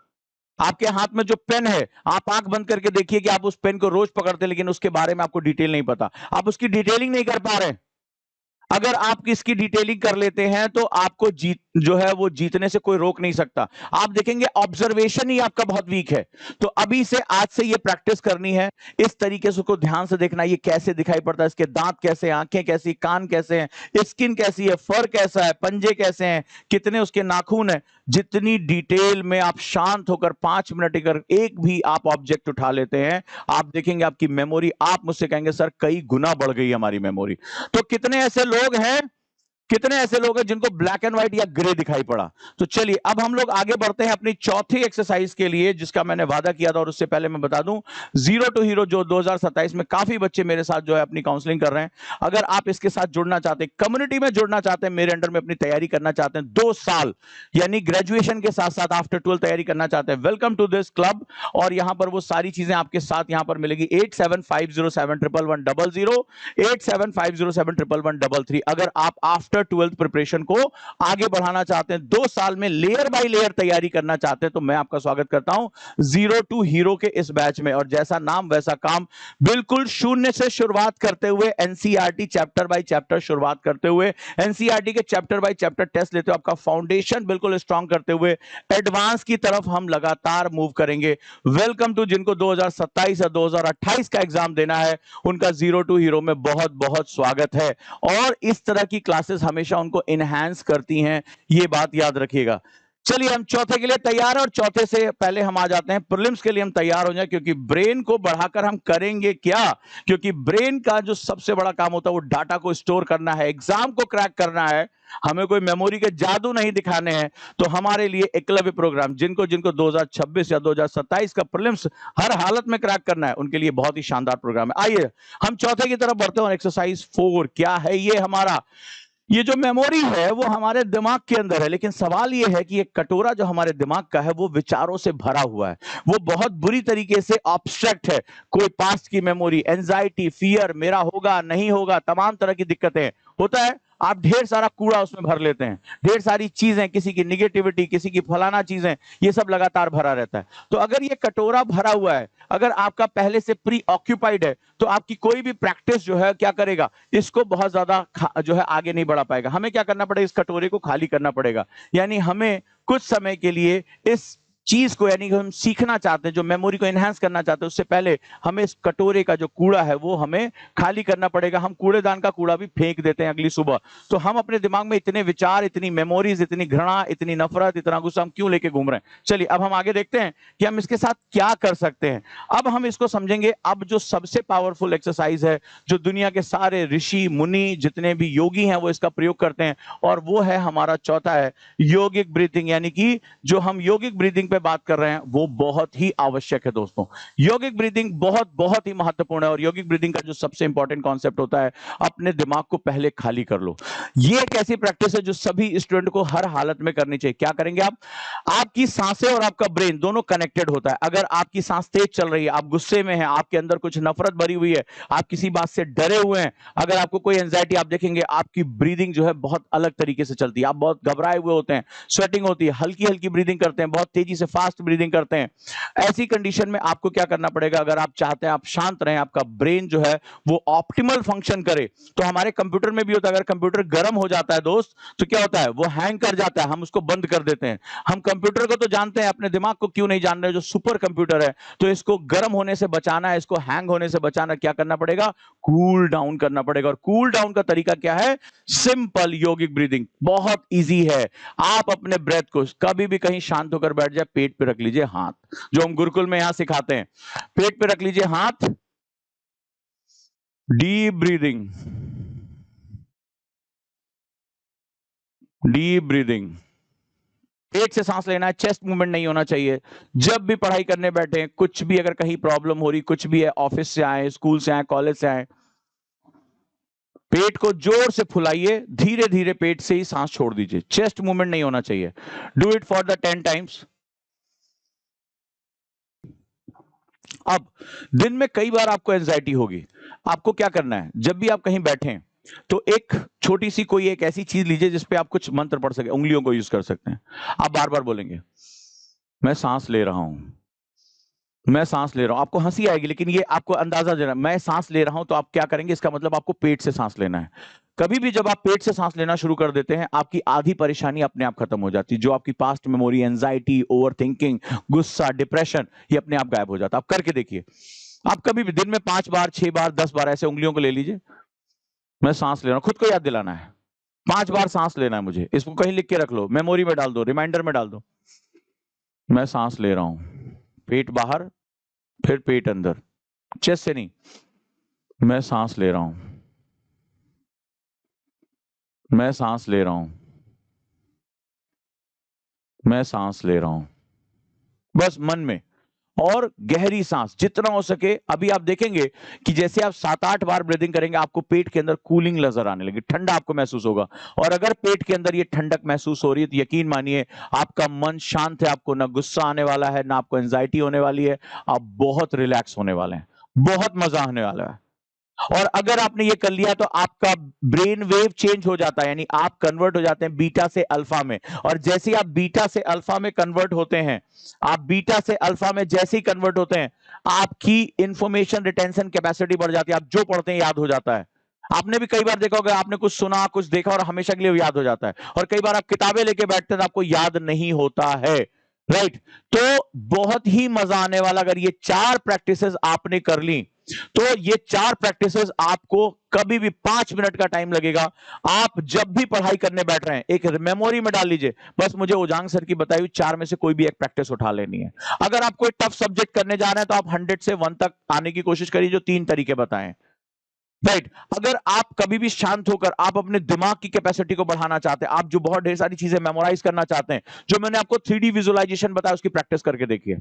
आपके हाथ में जो पेन है, आप आंख बंद करके देखिए कि आप उस पेन को रोज पकड़ते हैं, लेकिन उसके बारे में आपको डिटेल नहीं पता, आप उसकी डिटेलिंग नहीं कर पा रहे। अगर आप इसकी डिटेलिंग कर लेते हैं तो आपको जीत जो है वो जीतने से कोई रोक नहीं सकता। आप देखेंगे ऑब्जर्वेशन ही आपका बहुत वीक है। तो अभी से आज से ये प्रैक्टिस करनी है, इस तरीके से उसको ध्यान से देखना, ये कैसे दिखाई पड़ता है, इसके दांत कैसे हैं, आंखें कैसी, कान कैसे हैं, स्किन कैसी है, फर कैसा है, पंजे कैसे हैं, कितने उसके नाखून हैं। जितनी डिटेल में आप शांत होकर 5 मिनट अगर एक भी आप ऑब्जेक्ट उठा लेते हैं, आप देखेंगे आपकी मेमोरी, आप मुझसे कहेंगे सर कई गुना बढ़ गई हमारी मेमोरी। तो कितने ऐसे लोग हैं, कितने ऐसे लोग हैं जिनको ब्लैक एंड व्हाइट या ग्रे दिखाई पड़ा। तो चलिए अब हम लोग आगे बढ़ते हैं अपनी चौथी एक्सरसाइज के लिए, जिसका मैंने वादा किया था। और उससे पहले मैं बता दूं, जीरो टू हीरो जो 2027 में काफी बच्चे मेरे साथ जो है अपनी काउंसलिंग कर रहे हैं। अगर आप इसके साथ जुड़ना चाहते हैं, कम्युनिटी में जुड़ना चाहते हैं, मेरे अंडर में अपनी तैयारी करना चाहते हैं, 2 साल यानी ग्रेजुएशन के साथ साथ आफ्टर 12 तैयारी करना चाहते हैं, वेलकम टू दिस क्लब। और यहां पर वो सारी चीजें आपके साथ यहां पर मिलेगी। 8750711100, 8750711133। अगर आप आफ्टर 12th प्रिपरेशन को आगे बढ़ाना चाहते हैं, 2 साल में लेयर बाय लेयर तैयारी करना चाहते हैं, तो मैं आपका स्वागत करता हूं जीरो टू हीरो के इस बैच में। और जैसा नाम वैसा काम, बिल्कुल शून्य से शुरुआत करते हुए, एनसीईआरटी चैप्टर बाय चैप्टर शुरुआत करते हुए, एनसीईआरटी के चैप्टर बाय चैप्टर टेस्ट लेते हुए, आपका फाउंडेशन बिल्कुल स्ट्रांग करते हुए एडवांस की तरफ हम लगातार मूव करेंगे। वेलकम टू जिनको 2027 या 2028 का एग्जाम देना है, उनका जीरो टू हीरो में बहुत बहुत स्वागत है। और इस तरह की क्लासेस हमेशा उनको इनहैंस करती हैं, ये बात याद रखिएगा। चलिए हम चौथे के लिए तैयार हैं, और चौथे से पहले हम आ जाते हैं प्रीलिम्स के लिए। हम तैयार हो जाए, क्योंकि ब्रेन को बढ़ाकर हम करेंगे क्या, क्योंकि ब्रेन का जो सबसे बड़ा काम होता है वो डाटा को स्टोर करना है, एग्जाम को क्रैक करना है। हमें कोई मेमोरी के जादू नहीं दिखाने हैं। तो हमारे लिए एकलव्य प्रोग्राम, जिनको जिनको 2026 या 2027 का प्रीलिम्स हर हालत में क्रैक करना है, उनके लिए बहुत ही शानदार प्रोग्राम है। आइए हम चौथे की तरफ बढ़ते हैं। एक्सरसाइज 4 क्या है ये हमारा, ये जो मेमोरी है वो हमारे दिमाग के अंदर है, लेकिन सवाल ये है कि ये कटोरा जो हमारे दिमाग का है वो विचारों से भरा हुआ है, वो बहुत बुरी तरीके से ऑब्स्ट्रैक्ट है। कोई पास्ट की मेमोरी, एंजाइटी, फियर, मेरा होगा नहीं होगा, तमाम तरह की दिक्कतें होता है। आप ढेर सारा कूड़ा उसमें भर लेते हैं, ढेर सारी चीजें, किसी की निगेटिविटी, किसी की फलाना चीजें, ये सब लगातार भरा रहता है। तो अगर ये कटोरा भरा हुआ है, अगर आपका पहले से प्री ऑक्यूपाइड है, तो आपकी कोई भी प्रैक्टिस जो है क्या करेगा, इसको बहुत ज्यादा जो है आगे नहीं बढ़ा पाएगा। हमें क्या करना पड़ेगा, इस कटोरे को खाली करना पड़ेगा। यानी हमें कुछ समय के लिए इस चीज को, यानी कि हम सीखना चाहते हैं, जो मेमोरी को एनहांस करना चाहते हैं, उससे पहले हमें इस कटोरे का जो कूड़ा है वो हमें खाली करना पड़ेगा। हम कूड़ेदान का कूड़ा भी फेंक देते हैं अगली सुबह। तो हम अपने दिमाग में इतने विचार, इतनी मेमोरीज, इतनी घृणा, इतनी नफरत, इतना गुस्सा हम क्यों लेके घूम रहे हैं। चलिए अब हम आगे देखते हैं कि हम इसके साथ क्या कर सकते हैं। अब हम इसको समझेंगे। अब जो सबसे पावरफुल एक्सरसाइज है, जो दुनिया के सारे ऋषि मुनि, जितने भी योगी हैं, वो इसका प्रयोग करते हैं, और वो है हमारा चौथा है योगिक ब्रीथिंग। यानी कि जो हम योगिक ब्रीथिंग पे बात कर रहे हैं वो बहुत ही आवश्यक है दोस्तों। योगिक ब्रीथिंग बहुत बहुत ही महत्वपूर्ण है। और योगिक ब्रीथिंग का जो सबसे इंपॉर्टेंट कॉन्सेप्ट होता है, अपने दिमाग को पहले खाली कर लो। ये एक ऐसी प्रैक्टिस है जो सभी स्टूडेंट को हर हालत में करनी चाहिए। क्या करेंगे आप, आपकी सांसें और आपका ब्रेन दोनों कनेक्टेड होता है। अगर आपकी सांस तेज चल रही है, आप गुस्से में हैं, आपके अंदर कुछ नफरत भरी हुई है, आप किसी बात से डरे हुए हैं, अगर आपको कोई एंजाइटी, आप देखेंगे आपकी ब्रीदिंग जो है बहुत अलग तरीके से चलती है। आप बहुत घबराए हुए होते हैं, स्वेटिंग होती है, हल्की हल्की ब्रीदिंग करते हैं, बहुत तेजी से फास्ट ब्रीदिंग करते हैं। ऐसी कंडीशन में आपको क्या करना पड़ेगा, अगर आप चाहते हैं आप शांत रहें, आपका ब्रेन जो है वो ऑप्टिमल फंक्शन करे। तो हमारे कंप्यूटर में भी होता है, अगर कंप्यूटर गर्म हो जाता है दोस्त, तो क्या होता है, वो हैंग कर जाता है, हम उसको बंद कर देते हैं। हम कंप्यूटर को तो जानते हैं, अपने दिमाग को क्यों नहीं जान रहे, जो सुपर कंप्यूटर है। तो इसको गर्म होने से बचाना है, इसको हैंग होने से बचाना, क्या करना पड़ेगा, कूल डाउन करना पड़ेगा। और कूल डाउन का तरीका क्या है, सिंपल योगिक ब्रीदिंग, बहुत इजी है। आप अपने ब्रेथ को कभी भी कहीं शांत होकर बैठ जाए, पेट पे रख लीजिए हाथ, जो हम गुरुकुल में यहां सिखाते हैं। पेट पे रख लीजिए हाथ, डीप ब्रीदिंग, डीप ब्रीदिंग, पेट से सांस लेना है, चेस्ट मूवमेंट नहीं होना चाहिए। जब भी पढ़ाई करने बैठे हैं, कुछ भी अगर कहीं प्रॉब्लम हो रही, कुछ भी है, ऑफिस से आए, स्कूल से आए, कॉलेज से आए, पेट को जोर से फुलाइए, धीरे धीरे पेट से ही सांस छोड़ दीजिए, चेस्ट मूवमेंट नहीं होना चाहिए। Do it for the 10 times. अब दिन में कई बार आपको एंजाइटी होगी, आपको क्या करना है, जब भी आप कहीं बैठे हैं, तो एक छोटी सी कोई एक ऐसी चीज लीजिए जिसपे आप कुछ मंत्र पढ़ सके, उंगलियों को यूज कर सकते हैं। आप बार बार बोलेंगे, मैं सांस ले रहा हूं, मैं सांस ले रहा हूं। आपको हंसी आएगी, लेकिन ये आपको अंदाजा देना, मैं सांस ले रहा हूं, तो आप क्या करेंगे, इसका मतलब आपको पेट से सांस लेना है। कभी भी जब आप पेट से सांस लेना शुरू कर देते हैं, आपकी आधी परेशानी अपने आप खत्म हो जाती है। जो आपकी past memory, anxiety, over thinking, गुस्सा, डिप्रेशन, ये अपने आप गायब हो जाता है। आप करके देखिए। आप कभी भी दिन में 5 बार, 6 बार, 10 बार ऐसे उंगलियों को ले लीजिए, मैं सांस ले रहा हूं, खुद को याद दिलाना है, 5 बार सांस लेना है मुझे। इसको कहीं लिख के रख लो, मेमोरी में डाल दो, रिमाइंडर में डाल दो, मैं सांस ले रहा हूं, पेट बाहर, फिर पेट अंदर, चेस्ट से नहीं, मैं सांस ले रहा हूं, मैं सांस ले रहा हूं, मैं सांस ले रहा हूं, बस मन में। और गहरी सांस जितना हो सके। अभी आप देखेंगे कि जैसे आप 7-8 बार ब्रीदिंग करेंगे, आपको पेट के अंदर कूलिंग नजर आने लगी, ठंडा आपको महसूस होगा। और अगर पेट के अंदर ये ठंडक महसूस हो रही है, तो यकीन मानिए आपका मन शांत है, आपको ना गुस्सा आने वाला है, ना आपको एंजाइटी होने वाली है, आप बहुत रिलैक्स होने वाले हैं, बहुत मजा आने वाला है। और अगर आपने ये कर लिया, तो आपका ब्रेन वेव चेंज हो जाता है, यानी आप कन्वर्ट हो जाते हैं बीटा से अल्फा में। और जैसे आप बीटा से अल्फा में कन्वर्ट होते हैं, आप बीटा से अल्फा में जैसे ही कन्वर्ट होते हैं, आपकी इंफॉर्मेशन रिटेंशन कैपेसिटी बढ़ जाती है, आप जो पढ़ते हैं याद हो जाता है। आपने भी कई बार देखा होगा, आपने कुछ सुना, कुछ देखा, और हमेशा के लिए याद हो जाता है। और कई बार आप किताबें लेके बैठते हैं तो आपको याद नहीं होता है, राइट। तो बहुत ही मजा आने वाला, अगर ये 4 प्रैक्टिसेस आपने कर ली, तो ये 4 प्रैक्टिसेस आपको कभी भी 5 मिनट का टाइम लगेगा। आप जब भी पढ़ाई करने बैठ रहे हैं, एक मेमोरी में डाल लीजिए, बस मुझे उजांग सर की बताई हुई 4 में से कोई भी एक प्रैक्टिस उठा लेनी है। अगर आप कोई टफ सब्जेक्ट करने जा रहे हैं, तो आप 100 से 1 तक आने की कोशिश करिए, जो 3 तरीके बताएं, राइट। अगर आप कभी भी शांत होकर आप अपने दिमाग की कैपेसिटी को बढ़ाना चाहते हैं, आप जो बहुत ढेर सारी चीजें मेमोराइज करना चाहते हैं, जो मैंने आपको 3D विजुअलाइजेशन बताया, उसकी प्रैक्टिस करके देखिए।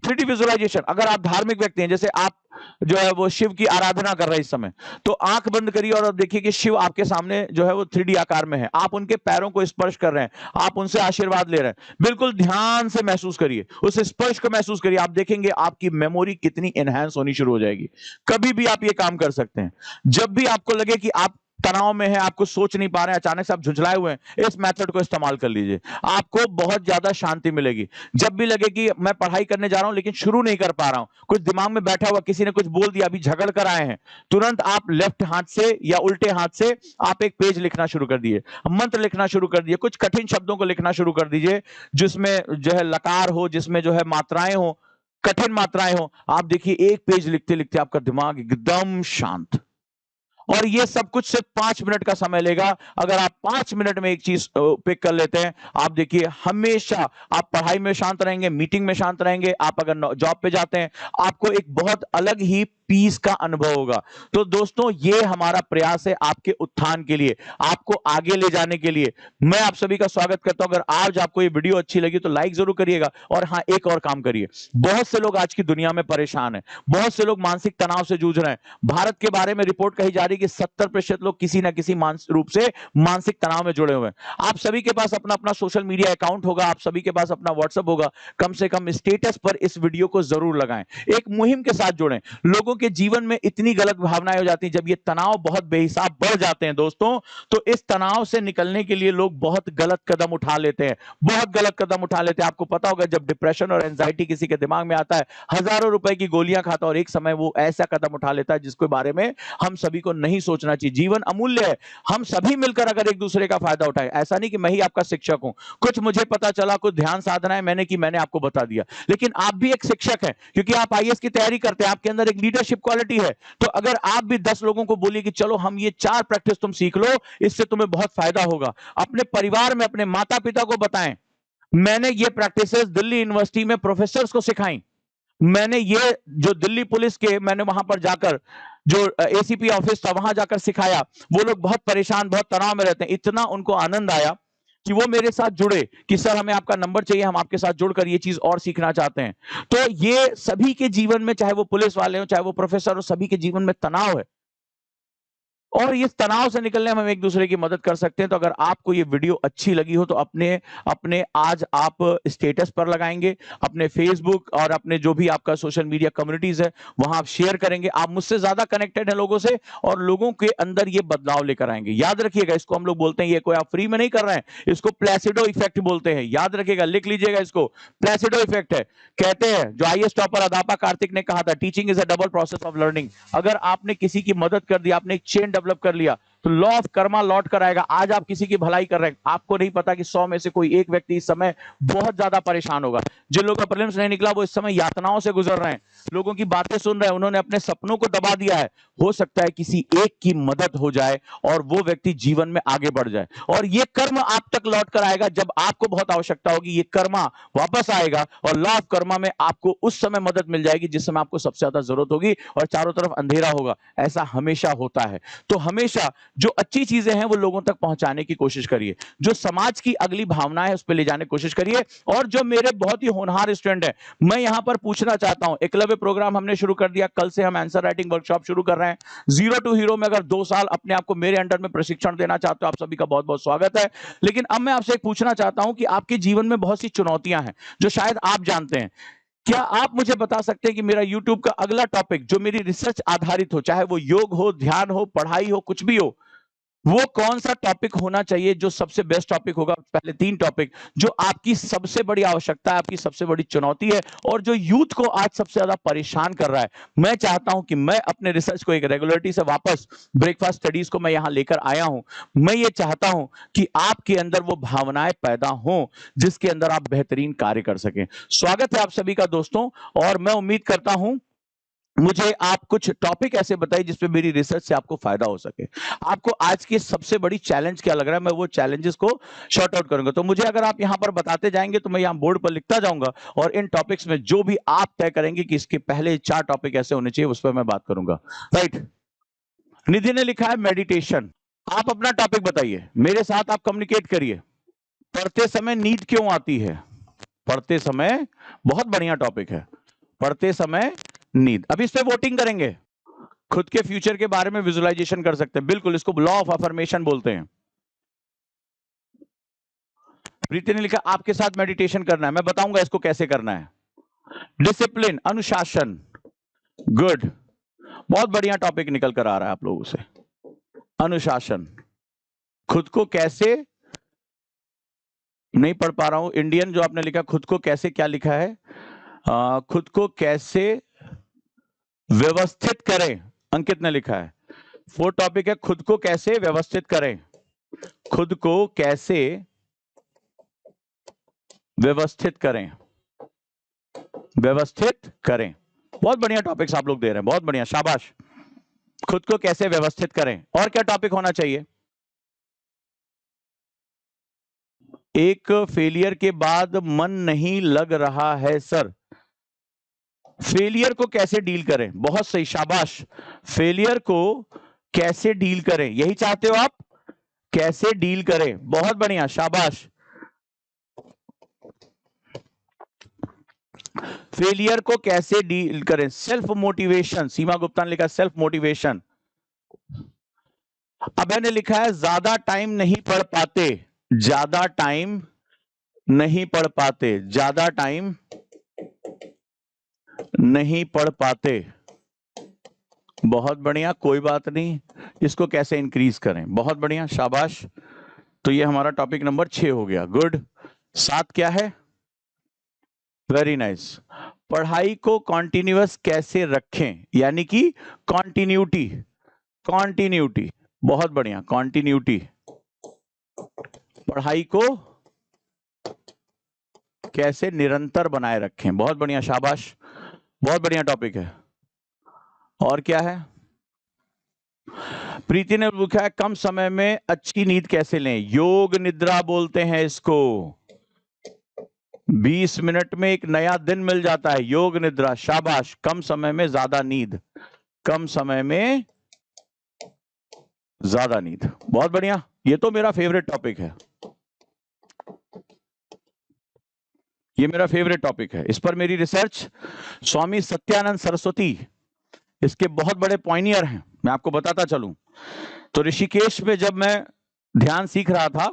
3D विजुअलाइजेशन, अगर आप धार्मिक व्यक्ति हैं, जैसे आप जो है वो शिव की आराधना कर रहे हैं इस समय, तो आंख बंद करिए और अब देखिए कि शिव आपके सामने जो है वो 3D आकार में है, आप उनके पैरों को स्पर्श कर रहे हैं, आप उनसे आशीर्वाद ले रहे हैं, बिल्कुल ध्यान से महसूस करिए, उस स्पर्श को महसूस करिए, आप देखेंगे आपकी मेमोरी कितनी एनहांस होनी शुरू हो जाएगी। कभी भी आप ये काम कर सकते हैं। जब भी आपको लगे कि आप तनाव में है, आपको सोच नहीं पा रहे हैं, अचानक से आप झुंझलाए हुए हैं, इस मेथड को इस्तेमाल कर लीजिए, आपको बहुत ज्यादा शांति मिलेगी। जब भी लगे कि मैं पढ़ाई करने जा रहा हूं लेकिन शुरू नहीं कर पा रहा हूं, कुछ दिमाग में बैठा हुआ, किसी ने कुछ बोल दिया, अभी झगड़ कर आए हैं, तुरंत आप लेफ्ट हाथ से या उल्टे हाथ से आप एक पेज लिखना शुरू कर दिए, मंत्र लिखना शुरू कर दिए, कुछ कठिन शब्दों को लिखना शुरू कर दीजिए, जिसमें जो है लकार हो, जिसमें जो है मात्राएं हो, कठिन मात्राएं हो। आप देखिए एक पेज लिखते लिखते आपका दिमाग एकदम शांत। और ये सब कुछ सिर्फ 5 मिनट का समय लेगा। अगर आप 5 मिनट में एक चीज पिक कर लेते हैं, आप देखिए हमेशा आप पढ़ाई में शांत रहेंगे, मीटिंग में शांत रहेंगे, आप अगर जॉब पे जाते हैं, आपको एक बहुत अलग ही पीस का अनुभव होगा। तो दोस्तों, ये हमारा प्रयास है आपके उत्थान के लिए, आपको आगे ले जाने के लिए। मैं आप सभी का स्वागत करता हूं। अगर आज आपको ये वीडियो अच्छी लगी तो लाइक जरूर करिएगा। और हाँ, एक और काम करिए, बहुत से लोग आज की दुनिया में परेशान हैं, बहुत से लोग मानसिक तनाव से जूझ रहे हैं। भारत के बारे में रिपोर्ट कही जा रही है कि 70% लोग किसी ना किसी रूप से मानसिक तनाव में जुड़े हुए हैं। आप सभी के पास अपना अपना सोशल मीडिया अकाउंट होगा, आप सभी के पास अपना व्हाट्सएप होगा, कम से कम स्टेटस पर इस वीडियो को जरूर लगाएं, एक मुहिम के साथ जुड़ें। लोगों के जीवन में इतनी गलत भावनाएं हो जाती हैं, जब ये तनाव बहुत बेहिसाब बढ़ जाते हैं दोस्तों, तो इस तनाव से निकलने के लिए लोग बहुत गलत कदम उठा लेते हैं, बहुत गलत कदम उठा लेते हैं। आपको पता होगा, जब डिप्रेशन और एंजाइटी किसी के दिमाग में आता है, हजारों रुपए की गोलियां खाता और एक समय वो ऐसा कदम उठा लेता है जिसके बारे में हम सभी को नहीं सोचना चाहिए। जीवन अमूल्य है, हम सभी मिलकर अगर एक दूसरे का फायदा उठाए। ऐसा नहीं कि मैं ही आपका शिक्षक हूं, कुछ मुझे पता चला, कुछ ध्यान साधना है मैंने की, मैंने आपको बता दिया, लेकिन आप भी एक शिक्षक हैं, क्योंकि आप आईएएस की तैयारी करते हैं, आपके अंदर एक लीडरशिप क्वालिटी है। तो अगर आप भी 10 लोगों को बोलिए कि चलो हम ये 4 प्रैक्टिस तुम सीख लो, इससे तुम्हें बहुत फायदा होगा, अपने परिवार में अपने माता पिता को बताएं। मैंने ये प्रैक्टिसेस दिल्ली यूनिवर्सिटी में प्रोफेसर्स को सिखाई, मैंने ये जो दिल्ली पुलिस के, मैंने वहां पर जाकर जो एसीपी ऑफिस था वहां जाकर सिखाया। वो लोग बहुत परेशान, बहुत तनाव में रहते हैं, इतना उनको आनंद आया कि वो मेरे साथ जुड़े कि सर हमें आपका नंबर चाहिए, हम आपके साथ जुड़कर ये चीज और सीखना चाहते हैं। तो ये सभी के जीवन में, चाहे वो पुलिस वाले हो, चाहे वो प्रोफेसर हो, सभी के जीवन में तनाव है, और इस तनाव से निकलने में हम एक दूसरे की मदद कर सकते हैं। तो अगर आपको ये वीडियो अच्छी लगी हो तो अपने अपने आज आप स्टेटस पर लगाएंगे, अपने फेसबुक और अपने जो भी आपका सोशल मीडिया कम्युनिटीज है वहां आप शेयर करेंगे। आप मुझसे ज्यादा कनेक्टेड हैं लोगों से, और लोगों के अंदर ये बदलाव लेकर आएंगे। याद रखिएगा, इसको हम लोग बोलते हैं, ये कोई आप फ्री में नहीं कर रहे हैं, इसको प्लेसिडो इफेक्ट बोलते हैं। याद रखिएगा, लिख लीजिएगा इसको, प्लेसिडो इफेक्ट है। कहते हैं, जो आईएएस टॉपर अदापा कार्तिक ने कहा था, teaching is a double process of learning. अगर आपने किसी की मदद कर दी, आपने एक चेन डेवलप कर लिया, तो लॉ ऑफ कर्मा लौट कर आएगा। आज आप किसी की भलाई कर रहे हैं, आपको नहीं पता कि 100 में से कोई एक व्यक्ति इस समय बहुत ज्यादा परेशान होगा। जिन लोगों का प्रीलिम्स नहीं निकला वो इस समय यातनाओं से गुजर रहे हैं, लोगों की बातें सुन रहे हैं, उन्होंने अपने सपनों को दबा दिया है। हो सकता है किसी एक की मदद हो जाए और वो व्यक्ति जीवन में आगे बढ़ जाए, और ये कर्म आप तक लौट कर आएगा जब आपको बहुत आवश्यकता होगी। ये कर्मा वापस आएगा और लॉ ऑफ कर्मा में आपको उस समय मदद मिल जाएगी जिस समय आपको सबसे ज्यादा जरूरत होगी और चारों तरफ अंधेरा होगा। ऐसा हमेशा होता है। तो हमेशा जो अच्छी चीजें हैं वो लोगों तक पहुंचाने की कोशिश करिए, जो समाज की अगली भावना है उस पर ले जाने की कोशिश करिए। और जो मेरे बहुत ही होनहार स्टूडेंट हैं, मैं यहां पर पूछना चाहता हूं, एकलव्य प्रोग्राम हमने शुरू कर दिया, कल से हम आंसर राइटिंग वर्कशॉप शुरू कर रहे हैं। 0 टू हीरो में अगर 2 साल अपने आप को मेरे अंडर में प्रशिक्षण देना चाहते हो, आप सभी का बहुत बहुत स्वागत है। लेकिन अब मैं आपसे एक पूछना चाहता हूं कि आपके जीवन में बहुत सी चुनौतियां हैं जो शायद आप जानते हैं। क्या आप मुझे बता सकते हैं कि मेरा YouTube का अगला टॉपिक जो मेरी रिसर्च आधारित हो, चाहे वो योग हो, ध्यान हो, पढ़ाई हो, कुछ भी हो, वो कौन सा टॉपिक होना चाहिए जो सबसे बेस्ट टॉपिक होगा? पहले 3 टॉपिक जो आपकी सबसे बड़ी आवश्यकता है, आपकी सबसे बड़ी चुनौती है, और जो यूथ को आज सबसे ज्यादा परेशान कर रहा है। मैं चाहता हूं कि मैं अपने रिसर्च को एक रेगुलरिटी से वापस ब्रेकफास्ट स्टडीज को मैं यहां लेकर आया हूं। मैं ये चाहता हूं कि आपके अंदर वो भावनाएं पैदा हों जिसके अंदर आप बेहतरीन कार्य कर सकें। स्वागत है आप सभी का दोस्तों, और मैं उम्मीद करता हूं मुझे आप कुछ टॉपिक ऐसे बताइए जिसपे मेरी रिसर्च से आपको फायदा हो सके। आपको आज की सबसे बड़ी चैलेंज क्या लग रहा है? मैं वो चैलेंजेस को शॉर्ट आउट करूंगा। तो मुझे अगर आप यहां पर बताते जाएंगे तो मैं यहां बोर्ड पर लिखता जाऊंगा, और इन टॉपिक्स में जो भी आप तय करेंगे कि इसके पहले 4 टॉपिक ऐसे होने चाहिए, उस पर मैं बात करूंगा। राइट, निधि ने लिखा है मेडिटेशन। आप अपना टॉपिक बताइए, मेरे साथ आप कम्युनिकेट करिए। पढ़ते समय नींद क्यों आती है? पढ़ते समय, बहुत बढ़िया टॉपिक है। पढ़ते समय नींद। अभी इस पे वोटिंग करेंगे, खुद के फ्यूचर के बारे में विजुअलाइजेशन कर सकते हैं, बिल्कुल, इसको लॉ ऑफ अफर्मेशन बोलते हैं। प्रीति ने लिखा आपके साथ मेडिटेशन करना है, मैं बताऊंगा इसको कैसे करना है। डिसिप्लिन, अनुशासन, गुड, बहुत बढ़िया टॉपिक निकल कर आ रहा है आप लोगों से। अनुशासन, खुद को कैसे, नहीं पढ़ पा रहा हूं, इंडियन जो आपने लिखा, खुद को कैसे, क्या लिखा है, खुद को कैसे व्यवस्थित करें, अंकित ने लिखा है। 4 टॉपिक है, खुद को कैसे व्यवस्थित करें, खुद को कैसे व्यवस्थित करें, व्यवस्थित करें। बहुत बढ़िया टॉपिक्स आप लोग दे रहे हैं, बहुत बढ़िया, शाबाश। खुद को कैसे व्यवस्थित करें। और क्या टॉपिक होना चाहिए? एक फेलियर के बाद मन नहीं लग रहा है सर, फेलियर को कैसे डील करें, बहुत सही, शाबाश। फेलियर को कैसे डील करें, यही चाहते हो आप, कैसे डील करें, बहुत बढ़िया, शाबाश। फेलियर को कैसे डील करें, सेल्फ मोटिवेशन, सीमा गुप्ता ने लिखा सेल्फ मोटिवेशन। अभय ने लिखा है ज्यादा टाइम नहीं पढ़ पाते, ज्यादा टाइम नहीं पढ़ पाते, ज्यादा टाइम नहीं पढ़ पाते, बहुत बढ़िया, कोई बात नहीं, इसको कैसे इंक्रीज करें, बहुत बढ़िया, शाबाश। तो ये हमारा टॉपिक नंबर 6 हो गया, गुड। 7 क्या है? Very nice. पढ़ाई को कॉन्टिन्यूअस कैसे रखें, यानी कि कॉन्टिन्यूटी, कॉन्टिन्यूटी, बहुत बढ़िया, कॉन्टिन्यूटी, पढ़ाई को कैसे निरंतर बनाए रखें, बहुत बढ़िया, शाबाश, बहुत बढ़िया टॉपिक है। और क्या है? प्रीति ने लिखा है कम समय में अच्छी नींद कैसे लें, योग निद्रा बोलते हैं इसको। 20 मिनट में एक नया दिन मिल जाता है, योग निद्रा, शाबाश। कम समय में ज्यादा नींद, कम समय में ज्यादा नींद, बहुत बढ़िया, ये तो मेरा फेवरेट टॉपिक है, ये मेरा फेवरेट टॉपिक है, इस पर मेरी रिसर्च, स्वामी सत्यानंद सरस्वती इसके बहुत बड़े पॉइनियर हैं, मैं आपको बताता चलूं। तो ऋषिकेश में जब मैं ध्यान सीख रहा था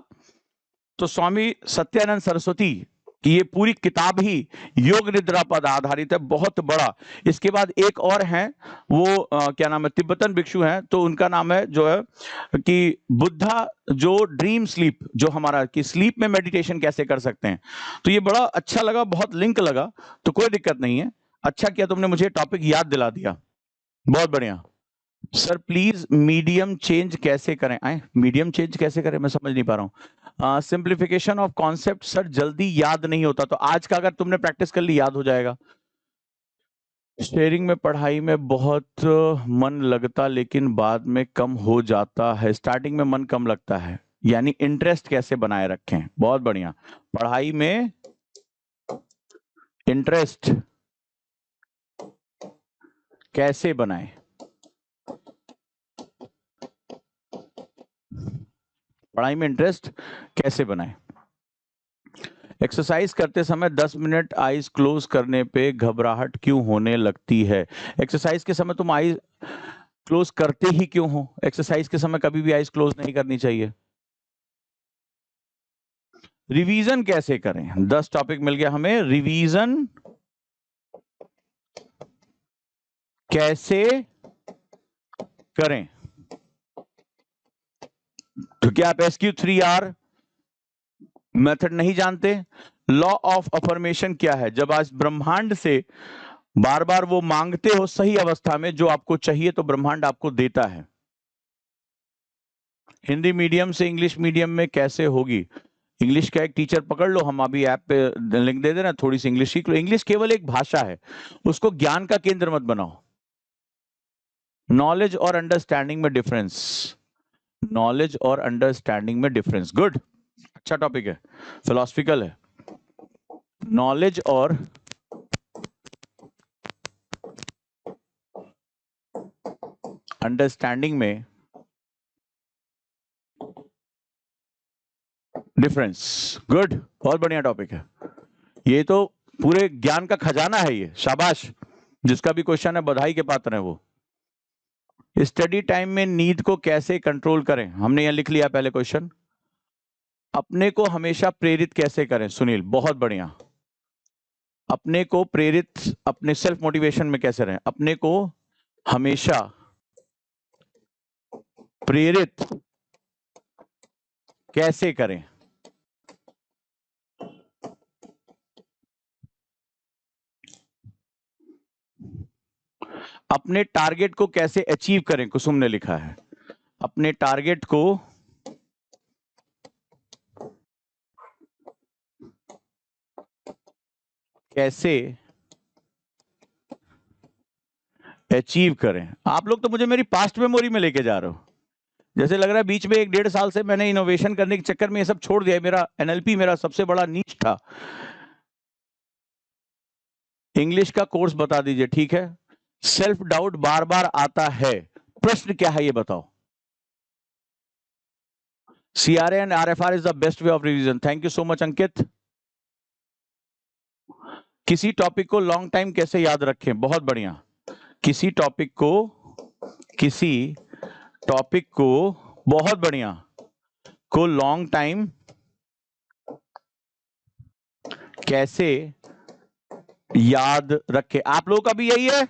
तो स्वामी सत्यानंद सरस्वती कि ये पूरी किताब ही योग निद्रा पर आधारित है, बहुत बड़ा। इसके बाद एक और हैं, वो क्या नाम है, तिब्बतन भिक्षु हैं, तो उनका नाम है जो है कि बुद्धा जो ड्रीम स्लीप, जो हमारा कि स्लीप में मेडिटेशन कैसे कर सकते हैं। तो ये बड़ा अच्छा लगा, बहुत लिंक लगा, तो कोई दिक्कत नहीं है, अच्छा किया तुमने मुझे टॉपिक याद दिला दिया, बहुत बढ़िया। सर प्लीज मीडियम चेंज कैसे करें, आए मीडियम चेंज कैसे करें, मैं समझ नहीं पा रहा हूं। सिंप्लीफिकेशन ऑफ कॉन्सेप्ट सर जल्दी याद नहीं होता, तो आज का अगर तुमने प्रैक्टिस कर ली याद हो जाएगा। शेयरिंग में पढ़ाई में बहुत मन लगता लेकिन बाद में कम हो जाता है, स्टार्टिंग में मन कम लगता है, यानी इंटरेस्ट कैसे बनाए रखें, बहुत बढ़िया। पढ़ाई में इंटरेस्ट कैसे बनाएं, पढ़ाई में इंटरेस्ट कैसे बनाएं। एक्सरसाइज करते समय 10 मिनट आईज क्लोज करने पे घबराहट क्यों होने लगती है? एक्सरसाइज के समय तुम आईज क्लोज करते ही क्यों हो? एक्सरसाइज के समय कभी भी आईज क्लोज नहीं करनी चाहिए। रिवीजन कैसे करें? 10 टॉपिक मिल गया हमें, रिवीजन कैसे करें। तो क्या आप SQ3R मेथड नहीं जानते? लॉ ऑफ अफर्मेशन क्या है? जब आज ब्रह्मांड से बार बार वो मांगते हो सही अवस्था में जो आपको चाहिए तो ब्रह्मांड आपको देता है। हिंदी मीडियम से इंग्लिश मीडियम में कैसे होगी? इंग्लिश का एक टीचर पकड़ लो, हम अभी ऐप पे लिंक दे देना, थोड़ी सी इंग्लिश सीख लो। इंग्लिश केवल एक भाषा है, उसको ज्ञान का केंद्र मत बनाओ। नॉलेज और अंडरस्टैंडिंग में डिफरेंस, नॉलेज और अंडरस्टैंडिंग में डिफरेंस, गुड, अच्छा टॉपिक है, फिलोसफिकल है। नॉलेज और अंडरस्टैंडिंग में डिफरेंस, गुड, बहुत बढ़िया टॉपिक है। ये तो पूरे ज्ञान का खजाना है ये, शाबाश। जिसका भी क्वेश्चन है बधाई के पात्र है वो। स्टडी टाइम में नींद को कैसे कंट्रोल करें, हमने यहां लिख लिया पहले क्वेश्चन। अपने को हमेशा प्रेरित कैसे करें, सुनील बहुत बढ़िया। अपने को प्रेरित, अपने सेल्फ मोटिवेशन में कैसे रहें, अपने को हमेशा प्रेरित कैसे करें। अपने टारगेट को कैसे अचीव करें, कुसुम ने लिखा है। अपने टारगेट को कैसे अचीव करें। आप लोग तो मुझे मेरी पास्ट मेमोरी में लेके जा रहे हो, जैसे लग रहा है बीच में 1-1.5 साल से मैंने इनोवेशन करने के चक्कर में ये सब छोड़ दिया। मेरा एनएलपी मेरा सबसे बड़ा नीच था। इंग्लिश का कोर्स बता दीजिए, ठीक है। सेल्फ डाउट बार बार आता है, प्रश्न क्या है ये बताओ। CRA and RFR is the best way of revision. Thank you so much अंकित। किसी टॉपिक को लॉन्ग टाइम कैसे याद रखें, बहुत बढ़िया। किसी टॉपिक को बहुत बढ़िया को लॉन्ग टाइम कैसे याद रखें। आप लोगों का भी यही है,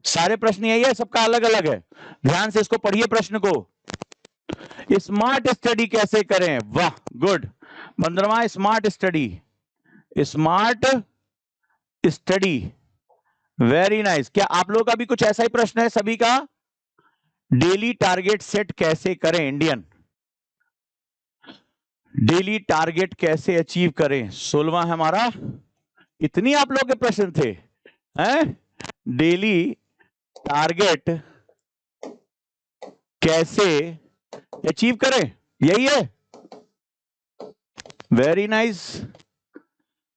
सारे प्रश्न यही है, सबका अलग अलग है। ध्यान से इसको पढ़िए प्रश्न को। स्मार्ट स्टडी कैसे करें, वाह गुड। 15वां स्मार्ट स्टडी, वेरी नाइस। क्या आप लोगों का भी कुछ ऐसा ही प्रश्न है सभी का। डेली टारगेट सेट कैसे करें, इंडियन डेली टारगेट कैसे अचीव करें, 16वां है हमारा। इतनी आप लोगों के प्रश्न थे हैं। डेली टारगेट कैसे अचीव करें, यही है। वेरी नाइस,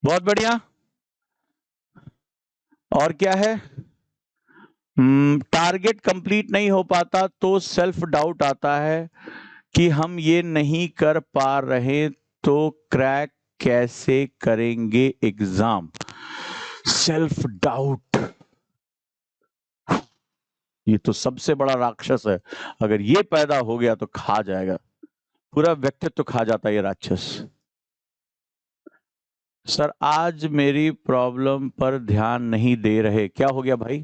बहुत बढ़िया। और क्या है, टारगेट कंप्लीट नहीं हो पाता तो सेल्फ डाउट आता है कि हम ये नहीं कर पा रहे, तो क्रैक कैसे करेंगे एग्जाम। सेल्फ डाउट, ये तो सबसे बड़ा राक्षस है। अगर ये पैदा हो गया तो खा जाएगा, पूरा व्यक्तित्व तो खा जाता है ये राक्षस। सर आज मेरी प्रॉब्लम पर ध्यान नहीं दे रहे, क्या हो गया भाई,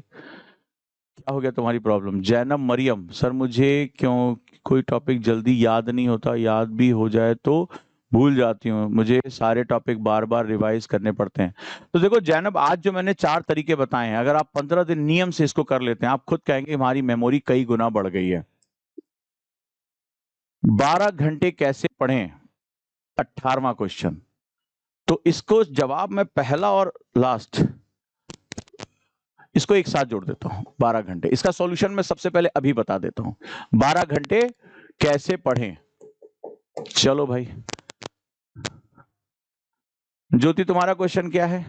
क्या हो गया तुम्हारी प्रॉब्लम। जैनब मरियम, सर मुझे क्यों कोई टॉपिक जल्दी याद नहीं होता, याद भी हो जाए तो भूल जाती हूँ, मुझे सारे टॉपिक बार बार रिवाइज करने पड़ते हैं। तो देखो जैनब, आज जो मैंने 4 तरीके बताए हैं, अगर आप 15 दिन नियम से इसको कर लेते हैं, आप खुद कहेंगे हमारी मेमोरी कई गुना बढ़ गई है। 12 घंटे कैसे पढ़ें, 18वां क्वेश्चन। तो इसको जवाब मैं पहला और लास्ट इसको एक साथ जोड़ देता हूं। 12 घंटे, इसका सॉल्यूशन मैं सबसे पहले अभी बता देता हूं। 12 घंटे कैसे पढ़ें, चलो भाई। ज्योति तुम्हारा क्वेश्चन क्या है।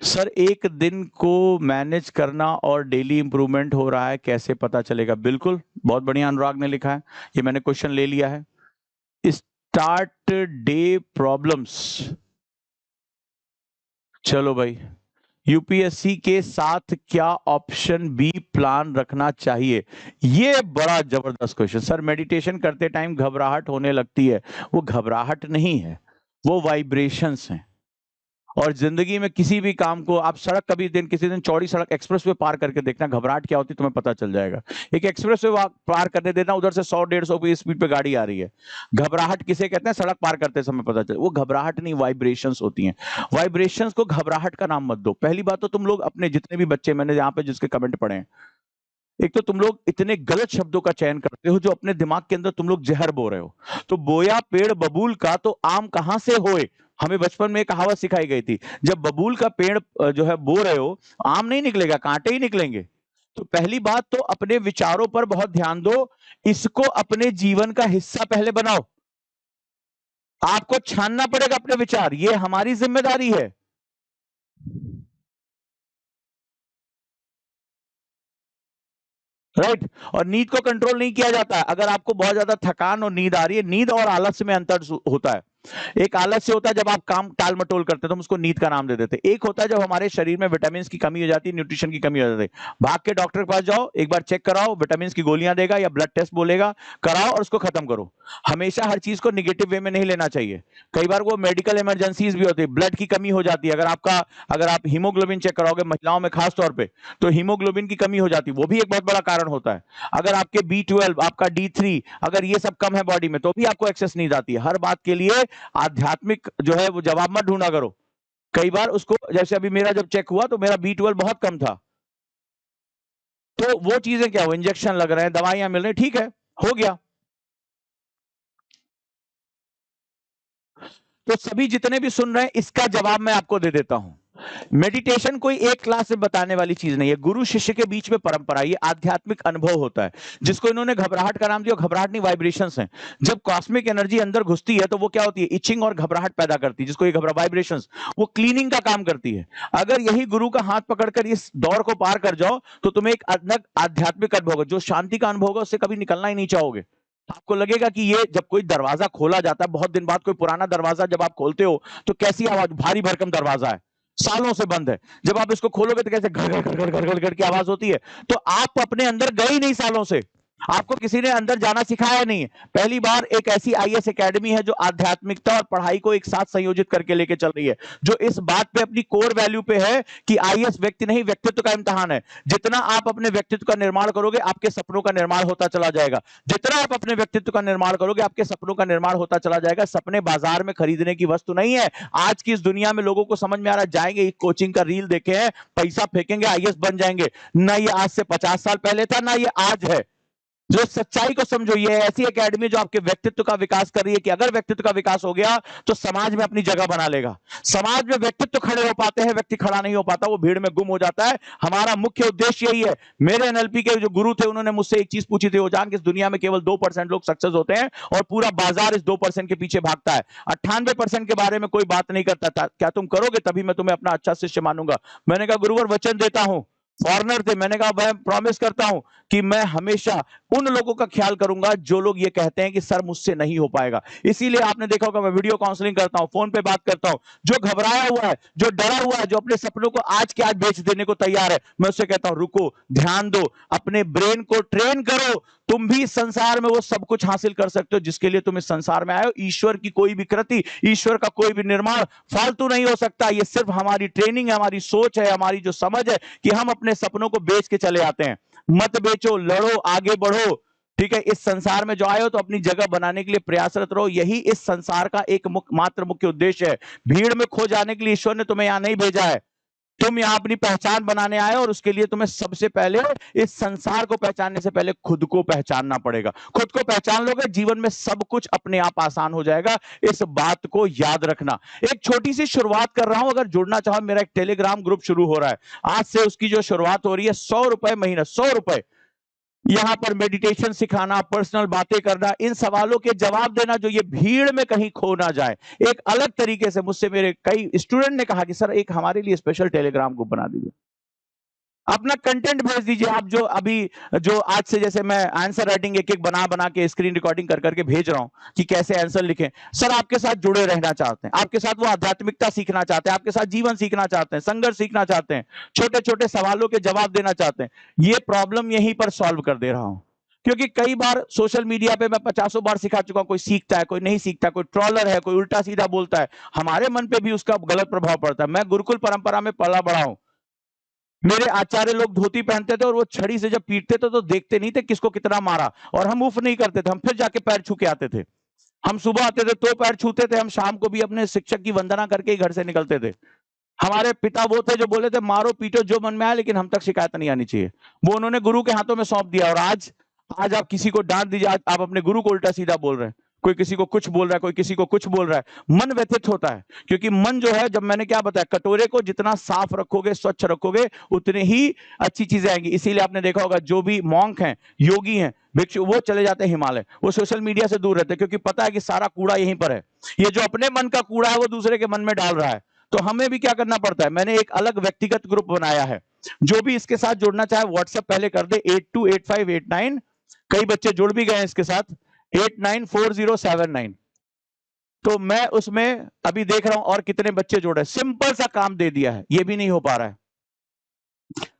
सर एक दिन को मैनेज करना और डेली इंप्रूवमेंट हो रहा है कैसे पता चलेगा। बिल्कुल, बहुत बढ़िया अनुराग ने लिखा है, ये मैंने क्वेश्चन ले लिया है। स्टार्ट डे प्रॉब्लम्स, चलो भाई। यूपीएससी के साथ क्या ऑप्शन बी प्लान रखना चाहिए, ये बड़ा जबरदस्त क्वेश्चन। सर मेडिटेशन करते टाइम घबराहट होने लगती है, वो घबराहट नहीं है, वो वाइब्रेशंस हैं। और जिंदगी में किसी भी काम को आप सड़क, कभी दिन किसी दिन चौड़ी सड़क एक्सप्रेस वे पार करके देखना, घबराहट क्या होती है तुम्हें पता चल जाएगा। एक एक्सप्रेस वे पार करने देना, उधर से 100-150 की स्पीड पे गाड़ी आ रही है, घबराहट किसे कहते हैं, सड़क पार करते समय पता चले। वो घबराहट नहीं, वाइब्रेशंस होती हैं। वाइब्रेशंस को घबराहट का नाम मत दो। पहली बात तो तुम लोग अपने जितने भी बच्चे, मैंने यहाँ पे जिसके कमेंट पढ़े हैं, एक तो तुम लोग इतने गलत शब्दों का चयन करते हो जो अपने दिमाग के अंदर तुम लोग जहर बो रहे हो। तो बोया पेड़ बबूल का तो आम कहां से होए, हमें बचपन में एक कहावत सिखाई गई थी, जब बबूल का पेड़ जो है बो रहे हो, आम नहीं निकलेगा, कांटे ही निकलेंगे। तो पहली बात तो अपने विचारों पर बहुत ध्यान दो, इसको अपने जीवन का हिस्सा पहले बनाओ। आपको छानना पड़ेगा अपने विचार, ये हमारी जिम्मेदारी है। राइट। और नींद को कंट्रोल नहीं किया जाता है। अगर आपको बहुत ज्यादा थकान और नींद आ रही है, नींद और आलस्य में अंतर होता है। एक आलस्य होता है जब आप काम टाल मटोल करते हैं, तो हम उसको नींद का नाम दे देते हैं। एक होता है जब हमारे शरीर में विटामिन की कमी हो जाती है, न्यूट्रिशन की कमी हो जाती है, भाग के डॉक्टर के पास जाओ, एक बार चेक कराओ, विटामिन की गोलियां देगा या ब्लड टेस्ट बोलेगा, कराओ और उसको खत्म करो। हमेशा हर चीज को निगेटिव वे में नहीं लेना चाहिए। कई बार वो मेडिकल इमरजेंसीज भी होती है, ब्लड की कमी हो जाती है। अगर आप हीमोग्लोबिन चेक कराओगे महिलाओं में खास तौर पे, तो हीमोग्लोबिन की कमी हो जाती है, वो भी एक बहुत बड़ा कारण होता है। अगर आपके B12, आपका D3, अगर ये सब कम है बॉडी में, तो भी आपको एक्सेस नींद आती है। हर बात के लिए आध्यात्मिक जो है वो जवाब मत ढूंढा करो। कई बार उसको, जैसे अभी मेरा जब चेक हुआ तो मेरा B12 बहुत कम था, तो वो चीजें क्या, वो इंजेक्शन लग रहे हैं, दवाइयां मिल रही, ठीक है, हो गया। तो सभी जितने भी सुन रहे हैं, इसका जवाब मैं आपको दे देता हूं। मेडिटेशन कोई एक क्लास में बताने वाली चीज नहीं है, गुरु शिष्य के बीच में परंपरा, ये आध्यात्मिक अनुभव होता है, जिसको इन्होंने घबराहट का नाम दिया। घबराहट नहीं, वाइब्रेशंस हैं। जब कॉस्मिक एनर्जी अंदर घुसती है तो वो क्या होती है, इचिंग और घबराहट पैदा करती है, जिसको ये वाइब्रेशंस, वो क्लीनिंग का काम करती है। अगर यही गुरु का हाथ पकड़कर इस दौर को पार कर जाओ, तो तुम्हें एक अलग आध्यात्मिक अनुभव होगा, जो शांति का अनुभव होगा, उससे कभी निकलना ही नहीं चाहोगे। आपको लगेगा कि ये, जब कोई दरवाजा खोला जाता है बहुत दिन बाद, कोई पुराना दरवाजा जब आप खोलते हो, तो कैसी आवाज, भारी भरकम दरवाजा है, सालों से बंद है, जब आप इसको खोलोगे तो कैसे घर घर घर घर घर घर घर की आवाज होती है। तो आप अपने अंदर गए ही नहीं सालों से, आपको किसी ने अंदर जाना सिखाया नहीं है। पहली बार एक ऐसी आईएएस एकेडमी है जो आध्यात्मिकता और पढ़ाई को एक साथ संयोजित करके लेके चल रही है, जो इस बात पे अपनी कोर वैल्यू पे है कि आईएएस व्यक्ति नहीं, व्यक्तित्व का इम्तिहान है। जितना आप अपने व्यक्तित्व का निर्माण करोगे, आपके सपनों का निर्माण होता चला जाएगा। जितना आप अपने व्यक्तित्व का निर्माण करोगे, आपके सपनों का निर्माण होता चला जाएगा। सपने बाजार में खरीदने की वस्तु नहीं है। आज की इस दुनिया में लोगों को समझ में आ रहा है, जाएंगे कोचिंग का रील देखे हैं, पैसा फेंकेंगे, आईएएस बन जाएंगे। ना ये आज से 50 साल पहले था, ना ये आज है। जो सच्चाई को समझो, ये ऐसी एकेडमी जो आपके व्यक्तित्व का विकास कर रही है, कि अगर व्यक्तित्व का विकास हो गया तो समाज में अपनी जगह बना लेगा। समाज में व्यक्तित्व खड़े हो पाते हैं, व्यक्ति खड़ा नहीं हो पाता, वो भीड़ में गुम हो जाता है। हमारा मुख्य उद्देश्य यही है। मेरे एनएलपी के जो गुरु थे, उन्होंने मुझसे एक चीज पूछी थी, वो जान, कि इस दुनिया में केवल 2% लोग सक्सेस होते हैं और पूरा बाजार इस 2% के पीछे भागता है। 98% के बारे में कोई बात नहीं करता था। क्या तुम करोगे? तभी मैं तुम्हें अपना अच्छा शिष्य मानूंगा। मैंने कहा गुरुवर वचन देता हूं। फॉरनर थे। मैंने कहा मैं प्रॉमिस करता हूं कि मैं हमेशा उन लोगों का ख्याल करूंगा जो लोग ये कहते हैं कि सर मुझसे नहीं हो पाएगा। इसीलिए आपने देखा होगा मैं वीडियो काउंसलिंग करता हूं, फोन पे बात करता हूं। जो घबराया हुआ है, जो डरा हुआ है, जो अपने सपनों को आज के आज बेच देने को तैयार है, मैं उससे कहता हूं रुको, ध्यान दो, अपने ब्रेन को ट्रेन करो। तुम भी संसार में वो सब कुछ हासिल कर सकते हो जिसके लिए तुम इस संसार में आए हो। ईश्वर की कोई भी कृति, ईश्वर का कोई भी निर्माण फालतू नहीं हो सकता। ये सिर्फ हमारी ट्रेनिंग है, हमारी सोच है, हमारी जो समझ है कि हम अपने सपनों को बेच के चले आते हैं। मत बेचो, लड़ो, आगे बढ़ो। ठीक है, इस संसार में जो आए हो तो अपनी जगह बनाने के लिए प्रयासरत रहो। यही इस संसार का एक मात्र मुख्य उद्देश्य है। भीड़ में खो जाने के लिए ईश्वर ने तुम्हें यहां नहीं भेजा है। तुम यहां अपनी पहचान बनाने आए, और उसके लिए तुम्हें सबसे पहले इस संसार को पहचानने से पहले खुद को पहचानना पड़ेगा। खुद को पहचान लोगे, जीवन में सब कुछ अपने आप आसान हो जाएगा। इस बात को याद रखना। एक छोटी सी शुरुआत कर रहा हूं, अगर जुड़ना चाहो, मेरा एक टेलीग्राम ग्रुप शुरू हो रहा है आज से। उसकी जो शुरुआत हो रही है, 100 रुपए महीना, 100 रुपए। यहां पर मेडिटेशन सिखाना, पर्सनल बातें करना, इन सवालों के जवाब देना, जो ये भीड़ में कहीं खो ना जाए। एक अलग तरीके से मुझसे मेरे कई स्टूडेंट ने कहा कि सर एक हमारे लिए स्पेशल टेलीग्राम ग्रुप बना दीजिए, अपना कंटेंट भेज दीजिए। आप जो अभी, जो आज से, जैसे मैं आंसर राइटिंग एक एक बना बना के स्क्रीन रिकॉर्डिंग कर करके भेज रहा हूं कि कैसे आंसर लिखें। सर आपके साथ जुड़े रहना चाहते हैं, आपके साथ वो आध्यात्मिकता सीखना चाहते हैं, आपके साथ जीवन सीखना चाहते हैं, संघर्ष सीखना चाहते हैं, छोटे छोटे सवालों के जवाब देना चाहते हैं। ये प्रॉब्लम यहीं पर सॉल्व कर दे रहा हूं। क्योंकि कई बार सोशल मीडिया पे मैं 50 बार सिखा चुका हूं, कोई सीखता है, कोई नहीं सीखता, कोई ट्रोलर है, कोई उल्टा सीधा बोलता है, हमारे मन पे भी उसका गलत प्रभाव पड़ता है। मैं गुरुकुल परंपरा में पला बड़ा हूं। मेरे आचार्य लोग धोती पहनते थे और वो छड़ी से जब पीटते थे तो देखते नहीं थे किसको कितना मारा, और हम उफ नहीं करते थे, हम फिर जाके पैर छू के आते थे। हम सुबह आते थे तो पैर छूते थे, हम शाम को भी अपने शिक्षक की वंदना करके ही घर से निकलते थे। हमारे पिता वो थे जो बोले थे मारो पीटो जो मन में आए, लेकिन हम तक शिकायत नहीं आनी चाहिए। वो उन्होंने गुरु के हाथों में सौंप दिया, और आज आज आप किसी को डांट दीजिए, आज आप अपने गुरु को उल्टा सीधा बोल रहे हैं। कोई किसी को कुछ बोल रहा है, कोई किसी को कुछ बोल रहा है, मन व्यथित होता है। क्योंकि मन जो है, जब मैंने क्या बताया, कटोरे को जितना साफ रखोगे, स्वच्छ रखोगे, उतने ही अच्छी चीजें आएंगी। इसीलिए आपने देखा होगा जो भी मॉन्क हैं, योगी हैं, भिक्षु, वो चले जाते हैं हिमालय, वो सोशल मीडिया से दूर रहते हैं, क्योंकि पता है कि सारा कूड़ा यहीं पर है। ये जो अपने मन का कूड़ा है वो दूसरे के मन में डाल रहा है। तो हमें भी क्या करना पड़ता है, मैंने एक अलग व्यक्तिगत ग्रुप बनाया है। जो भी इसके साथ जुड़ना चाहे व्हाट्सएप पहले कर दे, 828589। कई बच्चे जुड़ भी गए इसके साथ, 894079। तो मैं उसमें अभी देख रहा हूं और कितने बच्चे जोड़े, सिंपल सा काम दे दिया है, ये भी नहीं हो पा रहा है।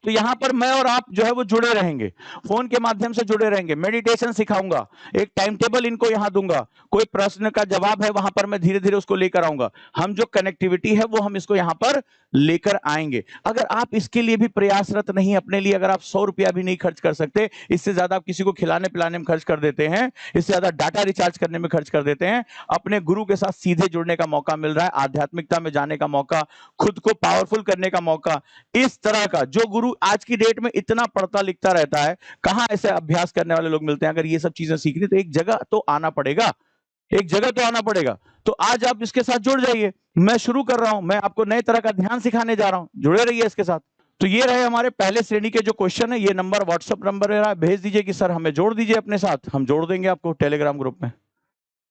तो यहां पर मैं और आप जो है वो जुड़े रहेंगे, फोन के माध्यम से जुड़े रहेंगे, मेडिटेशन सिखाऊंगा, एक टाइम टेबल इनको यहां दूंगा, कोई प्रश्न का जवाब है वहां पर मैं धीरे धीरे उसको लेकर आऊंगा, हम जो कनेक्टिविटी है वो हम इसको यहां पर लेकर आएंगे। अगर आप इसके लिए भी प्रयासरत नहीं, अपने लिए अगर आप 100 रुपया भी नहीं खर्च कर सकते, इससे ज्यादा आप किसी को खिलाने पिलाने में खर्च कर देते हैं, इससे ज्यादा डाटा रिचार्ज करने में खर्च कर देते हैं, अपने गुरु के साथ सीधे जुड़ने का मौका मिल रहा है, आध्यात्मिकता में जाने का मौका, खुद को पावरफुल करने का मौका, इस तरह का जो गुरु आज की डेट में इतना पढ़ता लिखता रहता है, कहां ऐसे अभ्यास करने वाले लोग मिलते हैं। अगर ये सब चीजें सीखनी तो एक जगह तो आना पड़ेगा, एक जगह तो आना पड़ेगा। तो आज आप इसके साथ जुड़ जाइए, मैं शुरू कर रहा हूं, मैं आपको नए तरह का ध्यान सिखाने जा रहा हूं, जुड़े रहिए इसके साथ। तो ये रहे हमारे पहले श्रेणी के जो क्वेश्चन है, ये नंबर व्हाट्सएप नंबर है, भेज दीजिए कि सर हमें जोड़ दीजिए अपने साथ, हम जोड़ देंगे आपको टेलीग्राम ग्रुप में,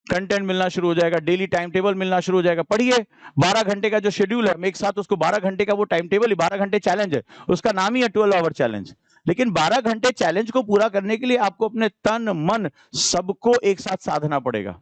कंटेंट मिलना शुरू हो जाएगा, डेली टाइम टेबल मिलना शुरू हो जाएगा। पढ़िए, 12 घंटे का जो शेड्यूल है, मैं एक साथ उसको 12 घंटे का वो टाइम टेबल ही 12 घंटे चैलेंज है, उसका नाम ही है 12 आवर चैलेंज। लेकिन 12 घंटे चैलेंज को पूरा करने के लिए आपको अपने तन मन सबको एक साथ साधना पड़ेगा,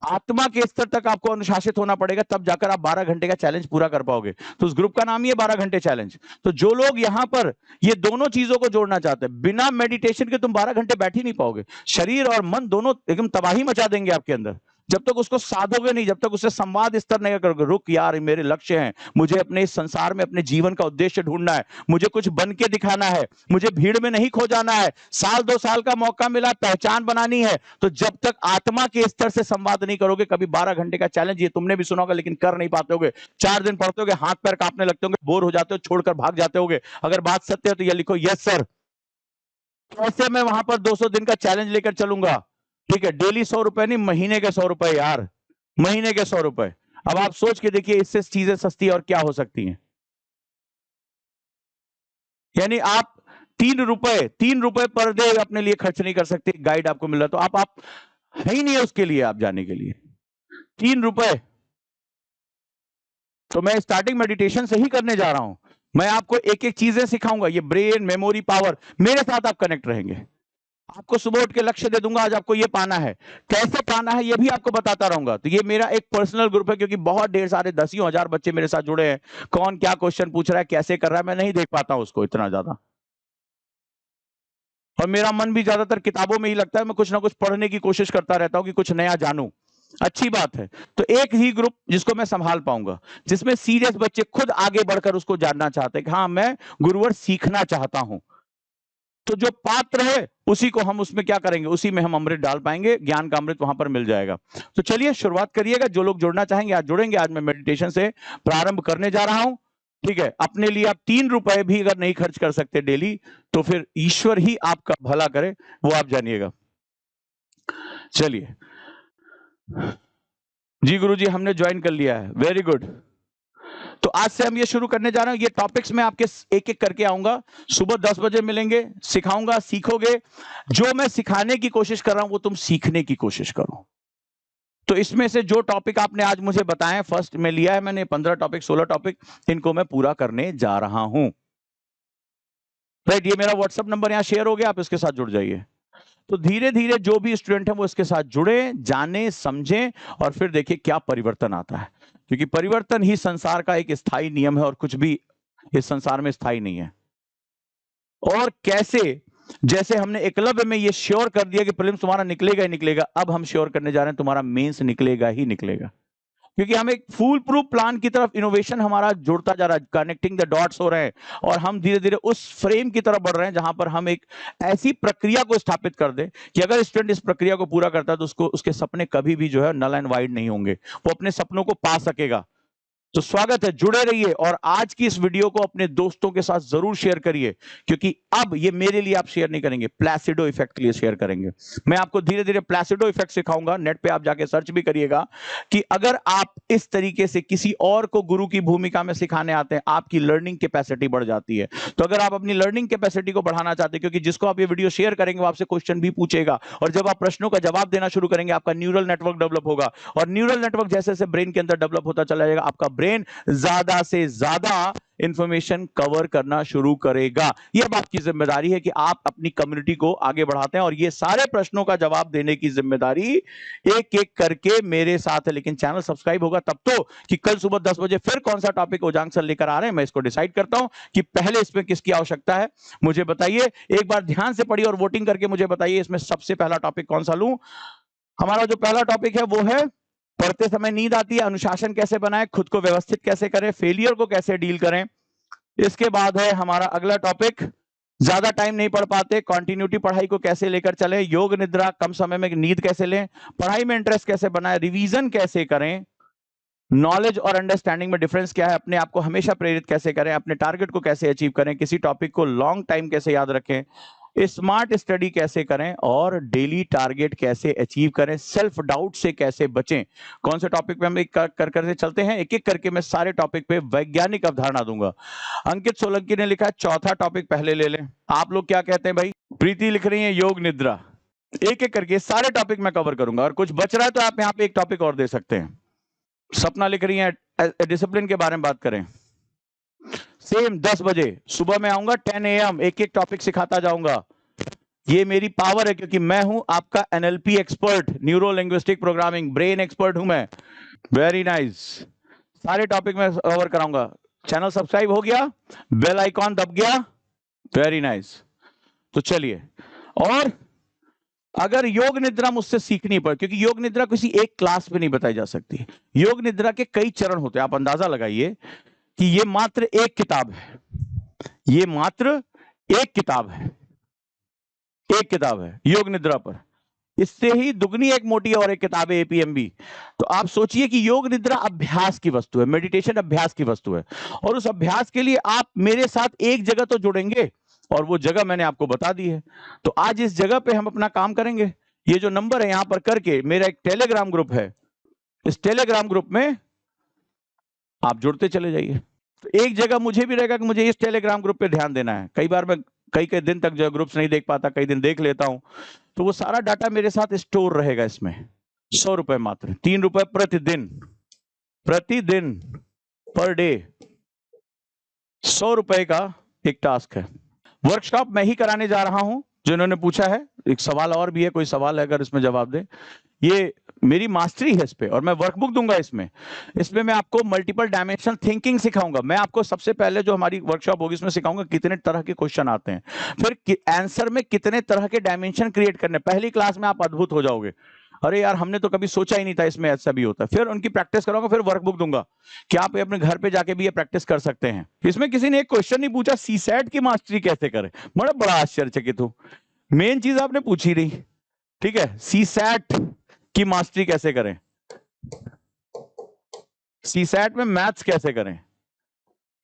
आत्मा के स्तर तक आपको अनुशासित होना पड़ेगा, तब जाकर आप 12 घंटे का चैलेंज पूरा कर पाओगे। तो उस ग्रुप का नाम ही है 12 घंटे चैलेंज। तो जो लोग यहां पर ये दोनों चीजों को जोड़ना चाहते हैं, बिना मेडिटेशन के तुम 12 घंटे बैठ ही नहीं पाओगे, शरीर और मन दोनों एकदम तबाही मचा देंगे आपके अंदर, जब तक उसको साधोगे नहीं, जब तक उससे संवाद स्तर नहीं करोगे। रुक यार, मेरे लक्ष्य हैं, मुझे अपने इस संसार में अपने जीवन का उद्देश्य ढूंढना है, मुझे कुछ बन के दिखाना है, मुझे भीड़ में नहीं खो जाना है, साल 2 साल का मौका मिला, पहचान बनानी है। तो जब तक आत्मा के स्तर से संवाद नहीं करोगे, कभी 12 घंटे का चैलेंज, ये तुमने भी सुना होगा लेकिन कर नहीं पाते होगे, 4 दिन पढ़ते होगे, हाथ पैर कांपने लगते होंगे, बोर हो जाते हो, छोड़कर भाग जाते होगे। अगर बात सत्य है तो ये लिखो, यस सर, कैसे मैं वहां पर 200 दिन का चैलेंज लेकर चलूंगा। ठीक है, डेली 100 रुपए नहीं, महीने के 100 रुपए यार, महीने के 100 रुपए। अब आप सोच के देखिए, इससे चीजें सस्ती और क्या हो सकती हैं। यानी आप 3 रुपए पर डे अपने लिए खर्च नहीं कर सकते, गाइड आपको मिल रहा तो आप है ही नहीं है उसके लिए, आप जाने के लिए 3 रुपए। तो मैं स्टार्टिंग मेडिटेशन से ही करने जा रहा हूं, मैं आपको एक एक चीजें सिखाऊंगा, ये ब्रेन, मेमोरी पावर, मेरे साथ आप कनेक्ट रहेंगे। आपको सुबह उठ के लक्ष्य दे दूंगा, आज आपको ये पाना है, कैसे पाना है ये भी आपको बताता रहूंगा। तो ये मेरा एक पर्सनल ग्रुप है, क्योंकि बहुत ढेर सारे 10,000 बच्चे मेरे साथ जुड़े हैं, कौन क्या क्वेश्चन पूछ रहा है, कैसे कर रहा है, मैं नहीं देख पाता हूं उसको इतना ज्यादा, और मेरा मन भी ज्यादातर किताबों में ही लगता है, मैं कुछ ना कुछ पढ़ने की कोशिश करता रहता हूं कि कुछ नया जानूं। अच्छी बात है। तो एक ही ग्रुप जिसको मैं संभाल पाऊंगा, जिसमें सीरियस बच्चे खुद आगे बढ़कर उसको जानना चाहते हैं कि हाँ मैं गुरुवर सीखना चाहता हूं, तो जो पात्र है उसी को हम उसमें क्या करेंगे, उसी में हम अमृत डाल पाएंगे, ज्ञान का अमृत वहां पर मिल जाएगा। तो चलिए शुरुआत करिएगा, जो लोग जुड़ना चाहेंगे आज जुड़ेंगे। आज मैं मेडिटेशन से प्रारंभ करने जा रहा हूं। ठीक है, अपने लिए आप 3 रुपए भी अगर नहीं खर्च कर सकते डेली, तो फिर ईश्वर ही आपका भला करे, वो आप जानिएगा। चलिए जी, गुरु जी हमने ज्वाइन कर लिया है, वेरी गुड। तो आज से हम ये शुरू करने जा रहे हैं, ये टॉपिक्स मैं आपके एक एक करके आऊंगा, सुबह 10 बजे मिलेंगे, सिखाऊंगा, सीखोगे। जो मैं सिखाने की कोशिश कर रहा हूं वो तुम सीखने की कोशिश करो। तो इसमें से जो टॉपिक आपने आज मुझे बताए, फर्स्ट में लिया है मैंने 15 टॉपिक, 16 टॉपिक, इनको मैं पूरा करने जा रहा हूं। राइट, ये मेरा व्हाट्सएप नंबर यहां शेयर हो गया, आप इसके साथ जुड़ जाइए। तो धीरे धीरे जो भी स्टूडेंट है वो इसके साथ जुड़े, जाने, समझें, और फिर देखिए क्या परिवर्तन आता है, क्योंकि परिवर्तन ही संसार का एक स्थायी नियम है, और कुछ भी इस संसार में स्थायी नहीं है। और कैसे, जैसे हमने एकलव्य में ये श्योर कर दिया कि प्रीलिम्स तुम्हारा निकलेगा ही निकलेगा, अब हम श्योर करने जा रहे हैं तुम्हारा मेंस निकलेगा ही निकलेगा, क्योंकि हम एक फुल प्रूफ प्लान की तरफ, इनोवेशन हमारा जुड़ता जा रहा है, कनेक्टिंग द डॉट्स हो रहे हैं, और हम धीरे धीरे उस फ्रेम की तरफ बढ़ रहे हैं जहां पर हम एक ऐसी प्रक्रिया को स्थापित कर दें कि अगर स्टूडेंट इस प्रक्रिया को पूरा करता है तो उसको, उसके सपने कभी भी जो है नल एंड वाइड नहीं होंगे, वो अपने सपनों को पा सकेगा। तो स्वागत है, जुड़े रहिए, और आज की इस वीडियो को अपने दोस्तों के साथ जरूर शेयर करिए, क्योंकि अब ये मेरे लिए आप शेयर नहीं करेंगे, प्लेसिडो इफेक्ट के लिए शेयर करेंगे। मैं आपको धीरे धीरे प्लेसिडो इफेक्ट सिखाऊंगा, नेट पे आप जाके सर्च भी करिएगा कि अगर आप इस तरीके से किसी और को गुरु की भूमिका में सिखाने आते हैं, आपकी लर्निंग कैपेसिटी बढ़ जाती है। तो अगर आप अपनी लर्निंग कैपेसिटी को बढ़ाना चाहते हैं, क्योंकि जिसको आप ये वीडियो शेयर करेंगे वो आपसे क्वेश्चन भी पूछेगा, और जब आप प्रश्नों का जवाब देना शुरू करेंगे, आपका न्यूरल नेटवर्क डेवलप होगा, और न्यूरल नेटवर्क जैसे जैसे ब्रेन के अंदर डेवलप होता चला जाएगा, आपका ब्रेन ज्यादा से ज्यादा इंफॉर्मेशन कवर करना शुरू करेगा। यह अब आपकी जिम्मेदारी है कि आप अपनी कम्युनिटी को आगे बढ़ाते हैं, और ये सारे प्रश्नों का जवाब देने की जिम्मेदारी एक एक करके मेरे साथ है। लेकिन चैनल सब्सक्राइब होगा तब तो कि कल सुबह 10 बजे फिर कौन सा टॉपिक ओजांग सर लेकर आ रहे हैं, मैं इसको डिसाइड करता हूं कि पहले इसमें किसकी आवश्यकता है। मुझे बताइए, एक बार ध्यान से पढ़िए और वोटिंग करके मुझे बताइए इसमें सबसे पहला टॉपिक कौन सा लूं। हमारा जो पहला टॉपिक है वो है पढ़ते समय नींद आती है, अनुशासन कैसे बनाएं, खुद को व्यवस्थित कैसे करें, फेलियर को कैसे डील करें। इसके बाद है हमारा अगला टॉपिक, ज्यादा टाइम नहीं पढ़ पाते, कंटिन्यूटी पढ़ाई को कैसे लेकर चलें, योग निद्रा, कम समय में नींद कैसे लें, पढ़ाई में इंटरेस्ट कैसे बनाएं, रिवीजन कैसे करें, नॉलेज और अंडरस्टैंडिंग में डिफरेंस क्या है, अपने आप को हमेशा प्रेरित कैसे करें, अपने टारगेट को कैसे अचीव करें, किसी टॉपिक को लॉन्ग टाइम कैसे याद रखें, स्मार्ट स्टडी कैसे करें, और डेली टारगेट कैसे अचीव करें, सेल्फ डाउट से कैसे बचें। कौन से टॉपिक पे हम एक कर चलते हैं, एक एक करके मैं सारे टॉपिक पे वैज्ञानिक अवधारणा दूंगा। अंकित सोलंकी ने लिखा है चौथा टॉपिक पहले ले लें। आप लोग क्या कहते हैं भाई? प्रीति लिख रही है योग निद्रा। एक एक करके सारे टॉपिक मैं कवर करूंगा, और कुछ बच रहा है तो आप यहाँ पे एक टॉपिक और दे सकते हैं। सपना लिख रही है डिसिप्लिन के बारे में बात करें। सेम 10 बजे सुबह में आऊंगा, 10 AM, एक एक टॉपिक सिखाता जाऊंगा। ये मेरी पावर है क्योंकि मैं हूं आपका NLP expert, neuro linguistic programming brain expert हूं मैं। वेरी नाइस, सारे टॉपिक में कवर कराऊंगा। चैनल सब्सक्राइब हो गया, बेल आइकॉन दब गया, वेरी नाइस। तो चलिए, और अगर योग निद्रा मुझसे सीखनी पड़े, क्योंकि योग निद्रा किसी एक क्लास में नहीं बताई जा सकती, योग निद्रा के कई चरण होते हैं। आप अंदाजा लगाइए कि ये मात्र एक किताब है, ये मात्र एक किताब है, एक किताब है योग निद्रा पर। इससे ही दुगनी एक मोटी और एक किताब है APMB। तो आप सोचिए कि योग निद्रा अभ्यास की वस्तु है, मेडिटेशन अभ्यास की वस्तु है, और उस अभ्यास के लिए आप मेरे साथ एक जगह तो जुड़ेंगे, और वो जगह मैंने आपको बता दी है। तो आज इस जगह पे हम अपना काम करेंगे। ये जो नंबर है यहां पर करके, मेरा एक टेलीग्राम ग्रुप है, इस टेलीग्राम ग्रुप में आप जुड़ते चले जाइए। तो एक जगह मुझे भी रहेगा कि मुझे इस टेलीग्राम ग्रुप पे ध्यान देना है। कई बार मैं कई दिन तक जो ग्रुप्स नहीं देख पाता, कई दिन देख लेता हूं, तो वो सारा डाटा मेरे साथ स्टोर रहेगा इसमें। 100 रुपए मात्र, 3 रुपए प्रतिदिन, प्रतिदिन पर डे 100 रुपए का एक टास्क है। वर्कशॉप मैं ही कराने जा रहा हूं, जो इन्होंने पूछा है। एक सवाल और भी है, कोई सवाल है अगर इसमें जवाब दे। ये मेरी मास्टरी है इस पे, और मैं वर्कबुक दूंगा इसमें मैं आपको मल्टीपल डायमेंशनल थिंकिंग सिखाऊंगा। मैं आपको सबसे पहले जो हमारी वर्कशॉप होगी इसमें सिखाऊंगा कितने तरह के क्वेश्चन आते हैं, फिर आंसर में कितने तरह के डायमेंशन क्रिएट करने। पहली क्लास में आप अद्भुत हो जाओगे, अरे यार हमने तो कभी सोचा ही नहीं था इसमें ऐसा भी होता है। फिर उनकी प्रैक्टिस कराऊंगा, फिर वर्कबुक दूंगा कि आप अपने घर पे जाके भी ये प्रैक्टिस कर सकते हैं। इसमें किसी ने एक क्वेश्चन नहीं पूछा सीसैट की मास्टरी कैसे करें, बड़ा आश्चर्यचकित हूं। मेन चीज आपने पूछी नहीं, ठीक है, सीसैट की मास्टरी कैसे करें, सीसैट में मैथ्स कैसे करें।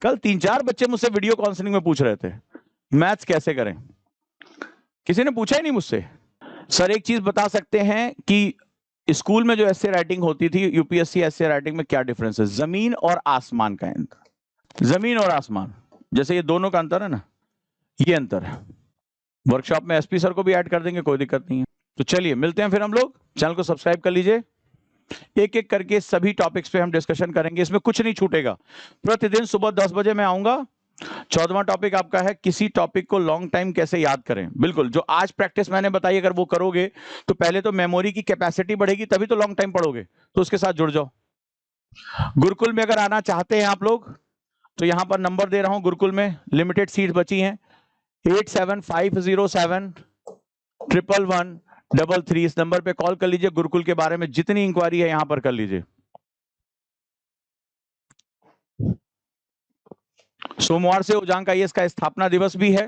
कल 3-4 बच्चे मुझसे वीडियो काउंसलिंग में पूछ रहे थे मैथ्स कैसे करें, किसी ने पूछा ही नहीं मुझसे। सर एक चीज बता सकते हैं कि स्कूल में जो एस्से राइटिंग होती थी, यूपीएससी एस्से राइटिंग में क्या डिफरेंस है? जमीन और आसमान का अंतर, जमीन और आसमान, जैसे ये दोनों का अंतर है ना, ये अंतर है। वर्कशॉप में एसपी सर को भी ऐड कर देंगे, कोई दिक्कत नहीं है। तो चलिए मिलते हैं फिर हम लोग, चैनल को सब्सक्राइब कर लीजिए। एक एक करके सभी टॉपिक्स पे हम डिस्कशन करेंगे, इसमें कुछ नहीं छूटेगा। प्रतिदिन सुबह 10 बजे मैं आऊंगा। 14वां टॉपिक आपका है किसी टॉपिक को लॉन्ग टाइम कैसे याद करें। बिल्कुल, जो आज प्रैक्टिस मैंने बताई अगर वो करोगे तो पहले तो मेमोरी की कैपेसिटी बढ़ेगी, तभी तो लॉन्ग टाइम पढ़ोगे। तो उसके साथ जुड़ जाओ। गुरुकुल में अगर आना चाहते हैं आप लोग तो यहां पर नंबर दे रहा हूं, गुरुकुल में लिमिटेड सीट बची हैं, 8750711133। इस नंबर पे कॉल कर लीजिए। गुरुकुल के बारे में जितनी इंक्वायरी है यहां पर कर लीजिए। सोमवार से ओजांग आईएएस का स्थापना दिवस भी है,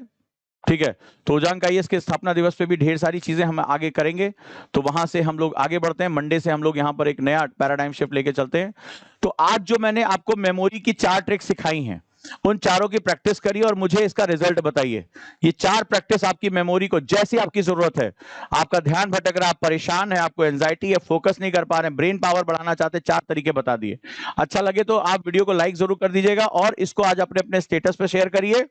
ठीक है। तो ओजांग आईएएस के स्थापना दिवस पे भी ढेर सारी चीजें हम आगे करेंगे, तो वहां से हम लोग आगे बढ़ते हैं। मंडे से हम लोग यहां पर एक नया पैराडाइम शिफ्ट लेके चलते हैं। तो आज जो मैंने आपको मेमोरी की 4 ट्रिक्स सिखाई हैं, उन चारों की प्रैक्टिस करिए और मुझे इसका रिजल्ट बताइए। ये 4 प्रैक्टिस आपकी मेमोरी को जैसी आपकी जरूरत है, आपका ध्यान भटक रहा है, आप परेशान है, आपको एंजाइटी है, फोकस नहीं कर पा रहे हैं, ब्रेन पावर बढ़ाना चाहते हैं, 4 तरीके बता दिए। अच्छा लगे तो आप वीडियो को लाइक जरूर कर दीजिएगा, और इसको आज अपने अपने स्टेटस पे शेयर करिए,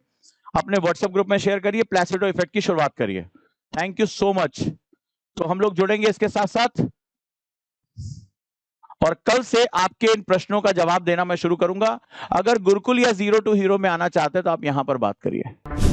अपने व्हाट्सएप ग्रुप में शेयर करिए, प्लेसिडो इफेक्ट की शुरुआत करिए। Thank you so much. तो हम लोग जुड़ेंगे इसके साथ साथ, और कल से आपके इन प्रश्नों का जवाब देना मैं शुरू करूंगा। अगर गुरुकुल या जीरो टू हीरो में आना चाहते हैं तो आप यहां पर बात करिए।